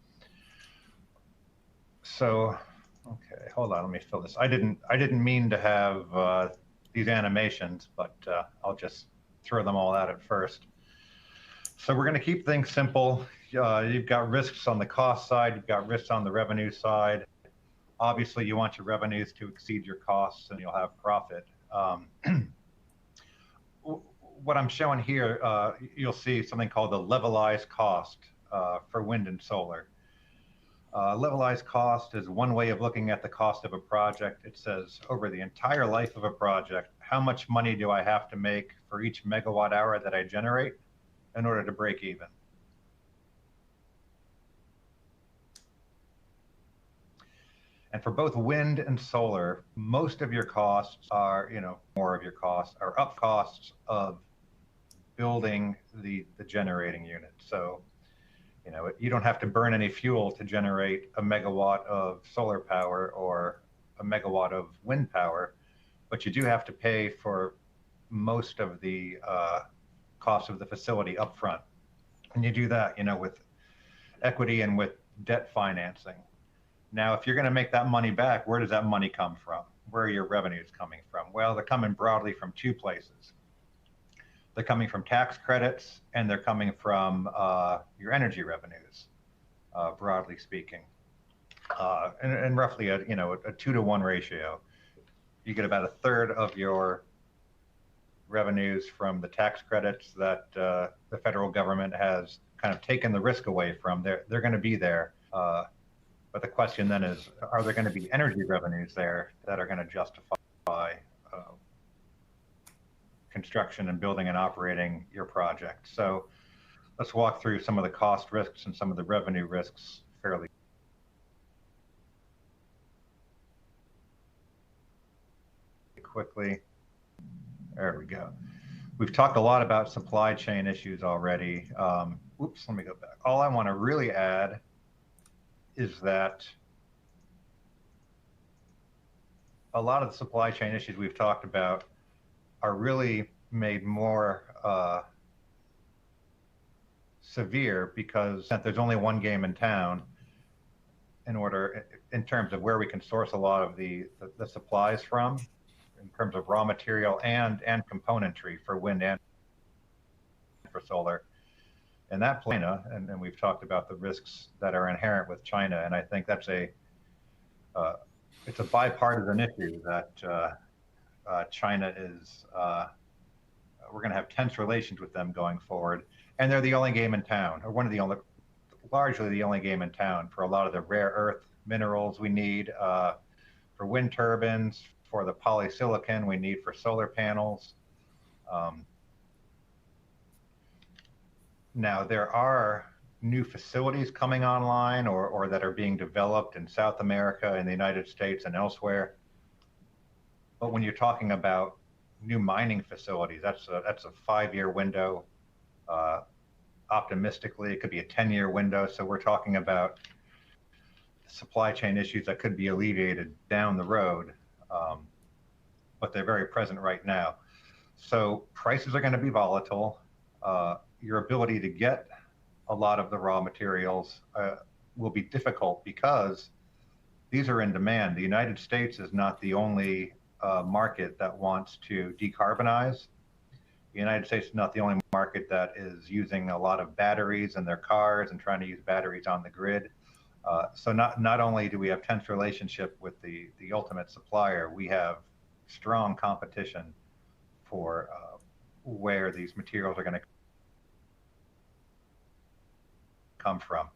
So, okay, hold on, let me fill this. I didn't mean to have these animations, but I'll just throw them all out at first. So we're going to keep things simple. You've got risks on the cost side, you've got risks on the revenue side. Obviously, you want your revenues to exceed your costs, and you'll have profit. What I'm showing here, you'll see something called the levelized cost for wind and solar. Levelized cost is one way of looking at the cost of a project. It says over the entire life of a project, how much money do I have to make for each megawatt hour that I generate in order to break even? And for both wind and solar, most of your costs are, more of your costs are up costs of building the generating unit. So, you don't have to burn any fuel to generate a megawatt of solar power or a megawatt of wind power, but you do have to pay for most of the cost of the facility up front. And you do that, with equity and with debt financing. Now, if you're going to make that money back, where does that money come from? Where are your revenues coming from? Well, they're coming broadly from two places. They're coming from tax credits, and they're coming from your energy revenues, broadly speaking, and roughly a 2-to-1 ratio. You get about a third of your revenues from the tax credits that the federal government has kind of taken the risk away from. They're going to be there. But the question then is, are there going to be energy revenues there that are going to justify construction and building and operating your project? So let's walk through some of the cost risks and some of the revenue risks fairly quickly. There we go. We've talked a lot about supply chain issues already. Oops, let me go back. All I want to really add is that a lot of the supply chain issues we've talked about are really made more severe because there's only one game in town in terms of where we can source a lot of the supplies from, in terms of raw material and componentry for wind and for solar. And that China, and we've talked about the risks that are inherent with China, and I think that's it's a bipartisan issue that China is, we're going to have tense relations with them going forward. And they're the only game in town, or largely the only game in town for a lot of the rare earth minerals we need for wind turbines, for the polysilicon we need for solar panels. Now, there are new facilities coming online or that are being developed in South America, in the United States, and elsewhere. But when you're talking about new mining facilities, that's a 5-year window. Optimistically, it could be a 10-year window. So we're talking about supply chain issues that could be alleviated down the road, but they're very present right now. So prices are going to be volatile. Your ability to get a lot of the raw materials will be difficult because these are in demand. The United States is not the only market that wants to decarbonize. The United States is not the only market that is using a lot of batteries in their cars and trying to use batteries on the grid. So not only do we have tense relationship with the ultimate supplier, we have strong competition for where these materials are going to come from.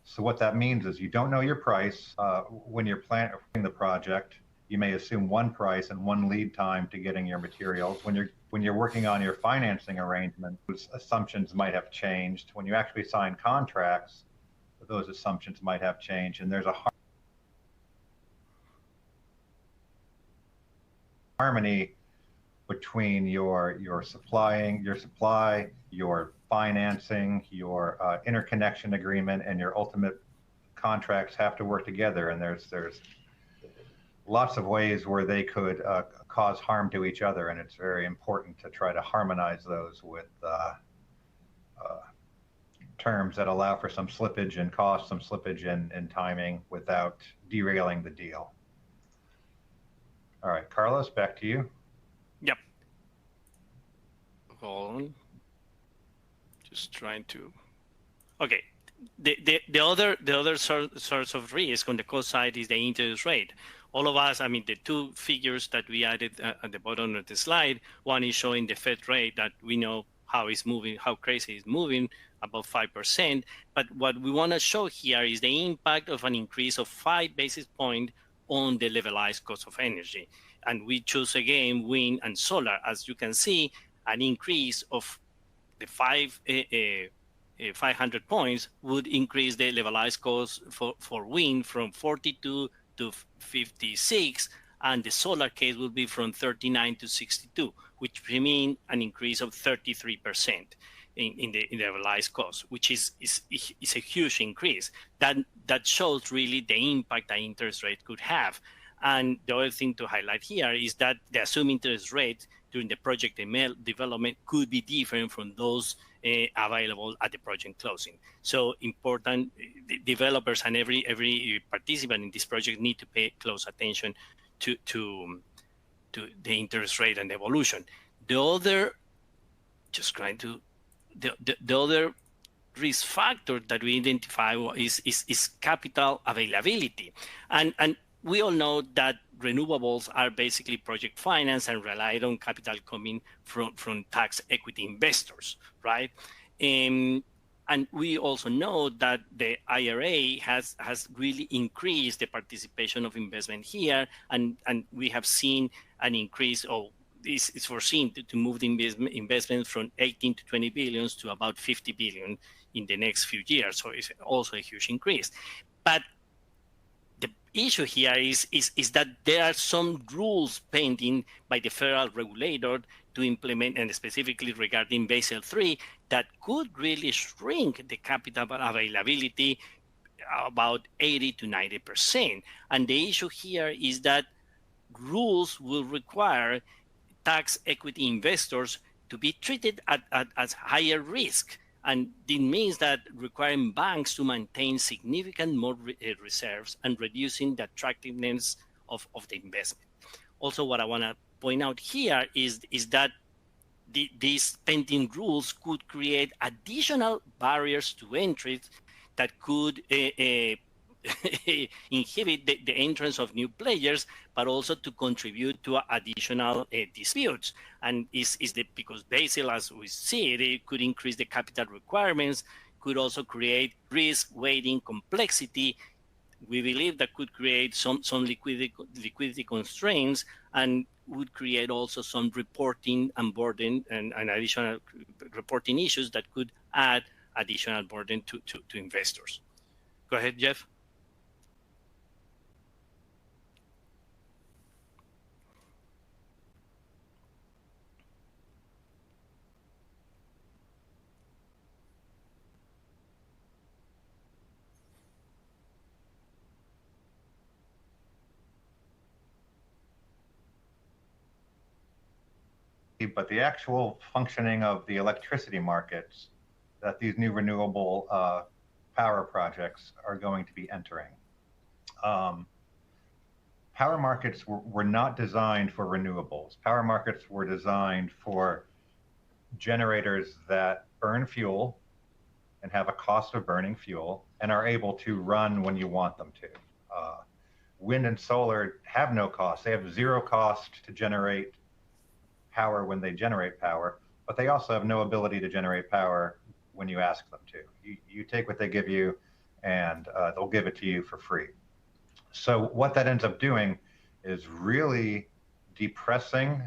So what that means is you don't know your price when you're planning the project. You may assume one price and one lead time to getting your materials. When you're working on your financing arrangement, those assumptions might have changed. When you actually sign contracts, those assumptions might have changed, and there's a harmony between your supply, your financing, your interconnection agreement, and your ultimate contracts have to work together. And there's lots of ways where they could cause harm to each other, and it's very important to try to harmonize those with terms that allow for some slippage in cost, some slippage in timing without derailing the deal. All right, Carlos, back to you. Yep. Hold on. Just trying to. Okay. The other source of risk on the cost side is the interest rate. All of us, I mean, the two figures that we added at the bottom of the slide, one is showing the Fed rate that we know how it's moving, how crazy it's moving, about 5%. But what we want to show here is the impact of an increase of 5 basis points on the levelized cost of energy. And we choose again wind and solar. As you can see, an increase of the 500 points would increase the levelized cost for wind from 42 to 56, and the solar case will be from 39 to 62, which means an increase of 33% in the levelized cost, which is a huge increase. That shows really the impact that interest rate could have. And the other thing to highlight here is that the assumed interest rate during the project development could be different from those available at the project closing. So important, developers and every participant in this project need to pay close attention to the interest rate and the evolution. The other, the other risk factor that we identify is capital availability, and we all know that renewables are basically project finance and rely on capital coming from tax equity investors, right? And we also know that the IRA has really increased the participation of investment here, and we have seen an increase of this is foreseen to move the investment from 18 to 20 billion to about 50 billion in the next few years. So it's also a huge increase. But the issue here is that there are some rules pending by the federal regulator to implement, and specifically regarding Basel III, that could really shrink the capital availability about 80 to 90%. And the issue here is that rules will require tax equity investors to be treated at higher risk. And it means that requiring banks to maintain significant more reserves and reducing the attractiveness of the investment. Also, what I want to point out here is that these pending rules could create additional barriers to entry that could inhibit the entrance of new players, but also to contribute to additional disputes. And because Basel, as we see it could increase the capital requirements, could also create risk weighting complexity. We believe that could create some liquidity constraints, and would create also some reporting and burden and additional reporting issues that could add additional burden to investors. Go ahead, Jeff. But the actual functioning of the electricity markets that these new renewable power projects are going to be entering. Power markets were not designed for renewables. Power markets were designed for generators that burn fuel and have a cost of burning fuel and are able to run when you want them to. Wind and solar have no cost. They have zero cost to generate power when they generate power, but they also have no ability to generate power when you ask them to. You take what they give you, and they'll give it to you for free. So what that ends up doing is really depressing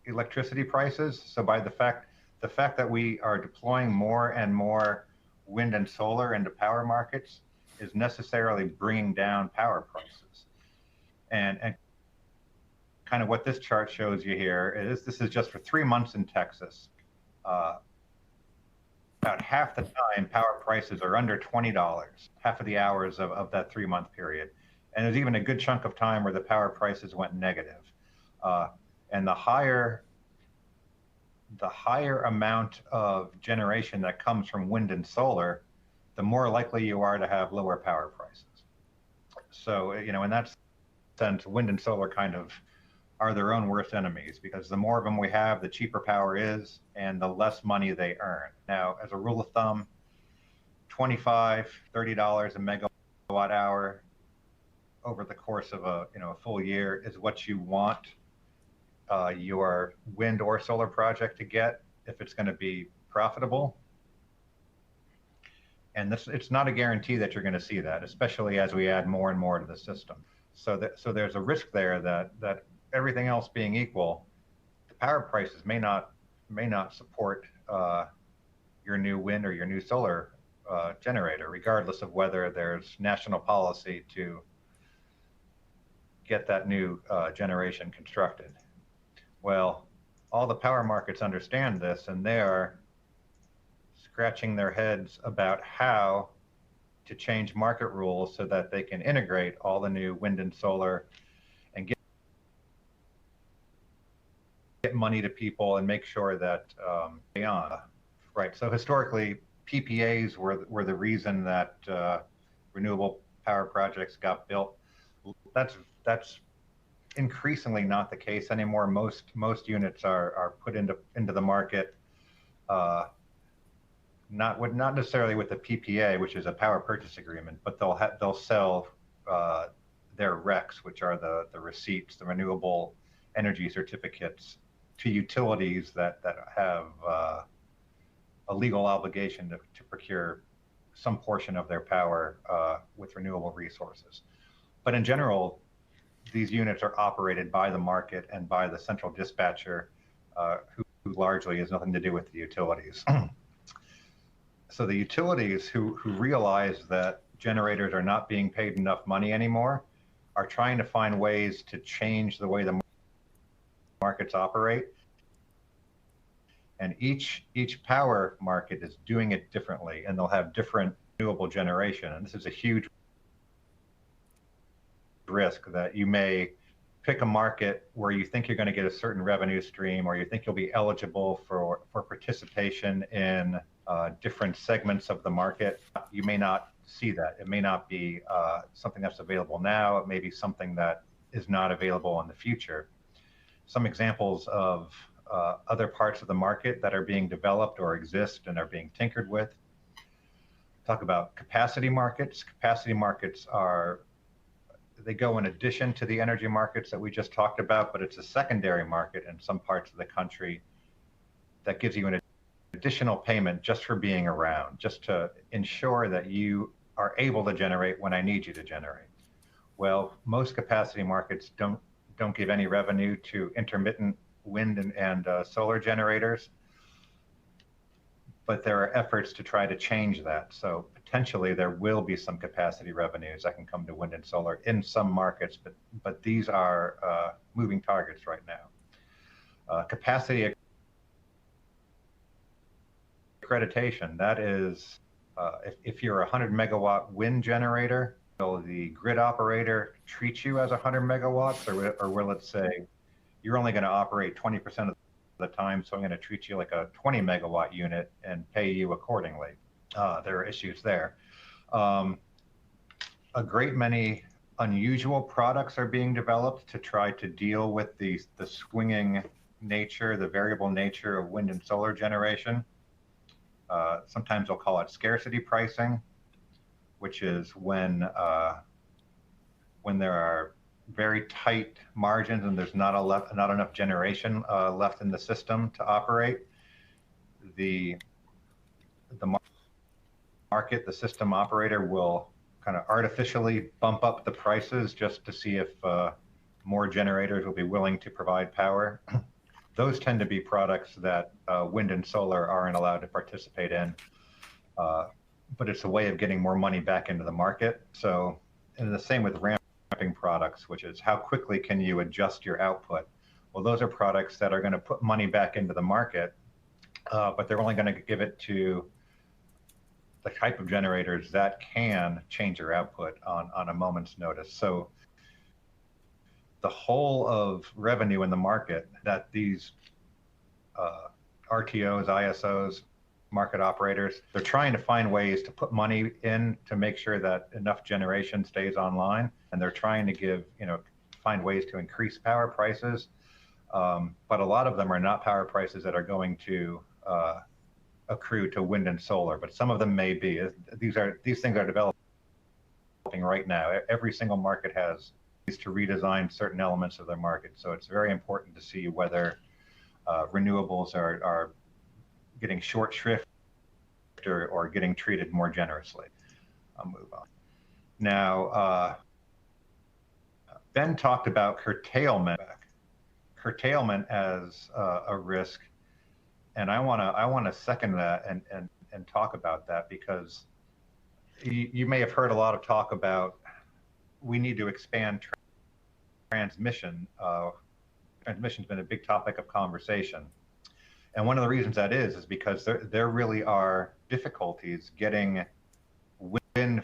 electricity prices. So by the fact that we are deploying more and more wind and solar into power markets is necessarily bringing down power prices. And kind of what this chart shows you here is this is just for 3 months in Texas. About half the time power prices are under $20, half of the hours of that 3-month period. And there's even a good chunk of time where the power prices went negative. And the higher amount of generation that comes from wind and solar, the more likely you are to have lower power prices. So, in that sense, wind and solar kind of are their own worst enemies, because the more of them we have, the cheaper power is and the less money they earn. Now, as a rule of thumb, $25, $30 a megawatt hour over the course of a full year is what you want your wind or solar project to get if it's going to be profitable. And it's not a guarantee that you're going to see that, especially as we add more and more to the system. So there's a risk there that everything else being equal, the power prices may not support your new wind or your new solar generator, regardless of whether there's national policy to get that new generation constructed. Well, all the power markets understand this, and they are scratching their heads about how to change market rules so that they can integrate all the new wind and solar and get money to people and make sure that beyond. Right. So historically, PPAs were the reason that renewable power projects got built. That's increasingly not the case anymore. Most units are put into the market, not necessarily with the PPA, which is a power purchase agreement, but they'll sell their RECs, which are the receipts, the renewable energy certificates, to utilities that have a legal obligation to procure some portion of their power with renewable resources. But in general, these units are operated by the market and by the central dispatcher, who largely has nothing to do with the utilities. So the utilities who realize that generators are not being paid enough money anymore are trying to find ways to change the way the markets operate And each power market is doing it differently, and they'll have different renewable generation. And this is a huge risk that you may pick a market where you think you're going to get a certain revenue stream, or you think you'll be eligible for participation in different segments of the market. You may not see that. It may not be something that's available now. It may be something that is not available in the future. Some examples of other parts of the market that are being developed or exist and are being tinkered with. Talk about capacity markets. Capacity markets they go in addition to the energy markets that we just talked about, but it's a secondary market in some parts of the country that gives you an additional payment just for being around, just to ensure that you are able to generate when I need you to generate. Well, most capacity markets don't give any revenue to intermittent wind and solar generators, but there are efforts to try to change that. So potentially there will be some capacity revenues that can come to wind and solar in some markets, but these are moving targets right now. Capacity accreditation, that is, if you're a 100 megawatt wind generator, will the grid operator treat you as 100 megawatts, or will it say, you're only going to operate 20% of the time, so I'm going to treat you like a 20 megawatt unit and pay you accordingly? There are issues there. A great many unusual products are being developed to try to deal with the swinging nature, the variable nature of wind and solar generation. Sometimes they'll call it scarcity pricing, which is when there are very tight margins and there's not enough generation left in the system to operate. The market, the system operator will kind of artificially bump up the prices just to see if more generators will be willing to provide power. Those tend to be products that wind and solar aren't allowed to participate in, but it's a way of getting more money back into the market. So, and the same with ramping products, which is how quickly can you adjust your output? Well, those are products that are going to put money back into the market, but they're only going to give it to the type of generators that can change your output on a moment's notice. So the whole of revenue in the market that these RTOs, ISOs, market operators, they're trying to find ways to put money in to make sure that enough generation stays online. And they're trying to find ways to increase power prices. But a lot of them are not power prices that are going to accrue to wind and solar, but some of them may be. These things are developing right now. Every single market has ways to redesign certain elements of their market. So it's very important to see whether renewables are getting short shrift or getting treated more generously. I'll move on. Now, Ben talked about curtailment as a risk, and I want to second that and talk about that, because you may have heard a lot of talk about we need to expand transmission. Transmission's been a big topic of conversation. And one of the reasons that is because there really are difficulties getting wind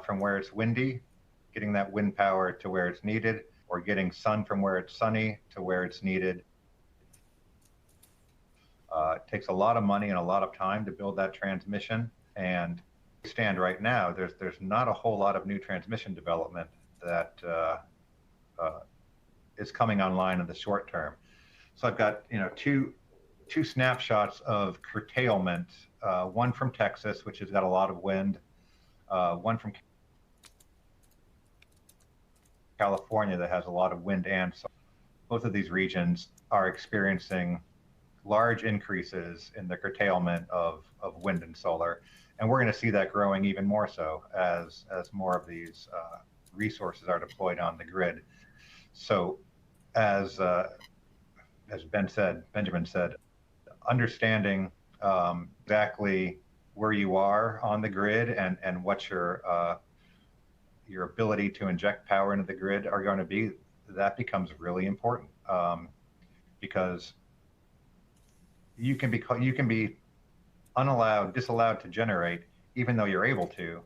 from where it's windy, getting that wind power to where it's needed, or getting sun from where it's sunny to where it's needed. It takes a lot of money and a lot of time to build that transmission. And we stand right now, there's not a whole lot of new transmission development that is coming online in the short term. So I've got two snapshots of curtailment, one from Texas, which has got a lot of wind, one from California that has a lot of wind and solar. Both of these regions are experiencing large increases in the curtailment of wind and solar. And we're going to see that growing even more so as more of these resources are deployed on the grid. So as Benjamin said, understanding exactly where you are on the grid and what your ability to inject power into the grid are going to be, that becomes really important, because you can be disallowed to generate, even though you're able to,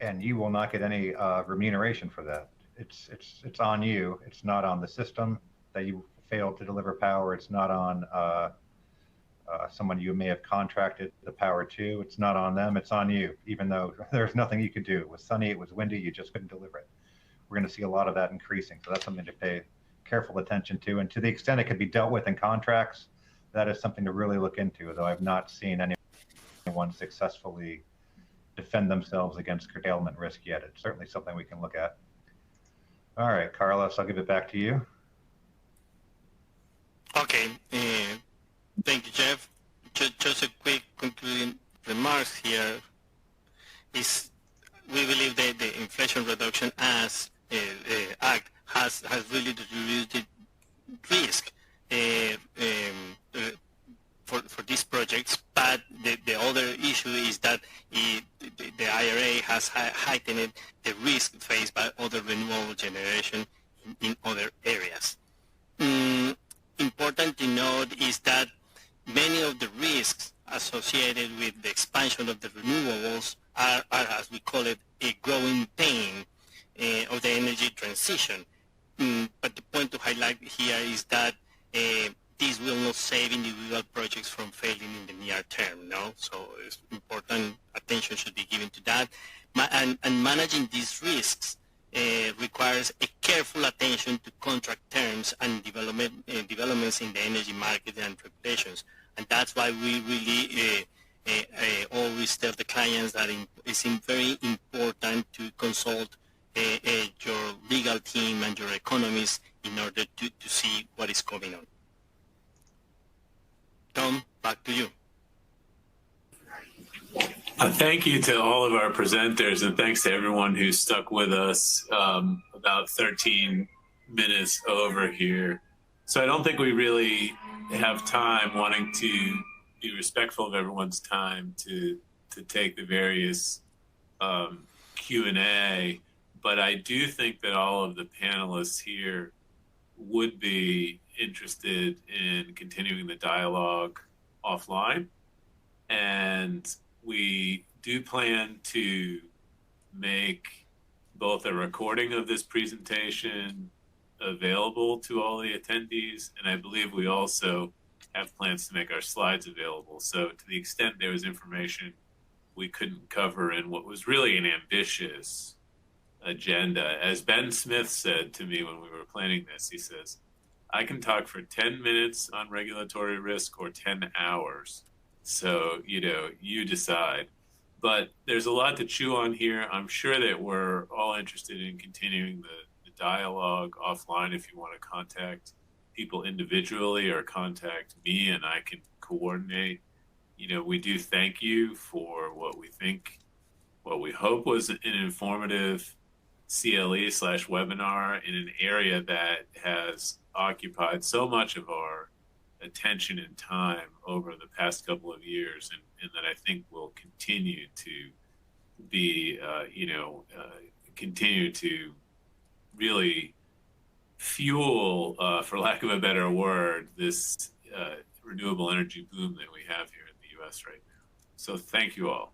and you will not get any remuneration for that. It's on you. It's not on the system that you failed to deliver power. It's not on someone you may have contracted the power to. It's not on them. It's on you, even though there's nothing you could do. It was sunny, it was windy, you just couldn't deliver it. We're going to see a lot of that increasing. So that's something to pay careful attention to. And to the extent it could be dealt with in contracts, that is something to really look into, though I've not seen anyone successfully defend themselves against curtailment risk yet. It's certainly something we can look at. All right, Carlos, I'll give it back to you. Okay, thank you, Jeff. Just a quick concluding remarks here is we believe that the Inflation Reduction Act has really reduced the risk for these projects, but the other issue is that the IRA has heightened the risk faced by other renewable generation in other areas. Important to note is that many of the risks associated with the expansion of the renewables are as we call it, a growing pain of the energy transition. But the point to highlight here is that this will not save individual projects from failing in the near term, no? So it's important attention should be given to that. And managing these risks requires a careful attention to contract terms and developments in the energy market and regulations. And that's why we really always tell the clients that it's very important to consult your legal team and your economists in order to see what is going on. Tom, back to you. Thank you to all of our presenters, and thanks to everyone who stuck with us about 13 minutes over here. So I don't think we really have time, wanting to be respectful of everyone's time, to take the various Q&A, but I do think that all of the panelists here would be interested in continuing the dialogue offline, and we do plan to make both a recording of this presentation available to all the attendees, and I believe we also have plans to make our slides available. So to the extent there was information we couldn't cover in what was really an ambitious agenda, as Ben Smith said to me when we were planning this, he says, I can talk for 10 minutes on regulatory risk or 10 hours. So, you decide. But there's a lot to chew on here. I'm sure that we're all interested in continuing the dialogue offline. If you want to contact people individually or contact me and I can coordinate, we do thank you for what we hope was an informative CLE/webinar in an area that has occupied so much of our attention and time over the past couple of years, and that I think will continue to be, continue to really fuel, for lack of a better word, this renewable energy boom that we have here in the U.S. right now. So thank you all.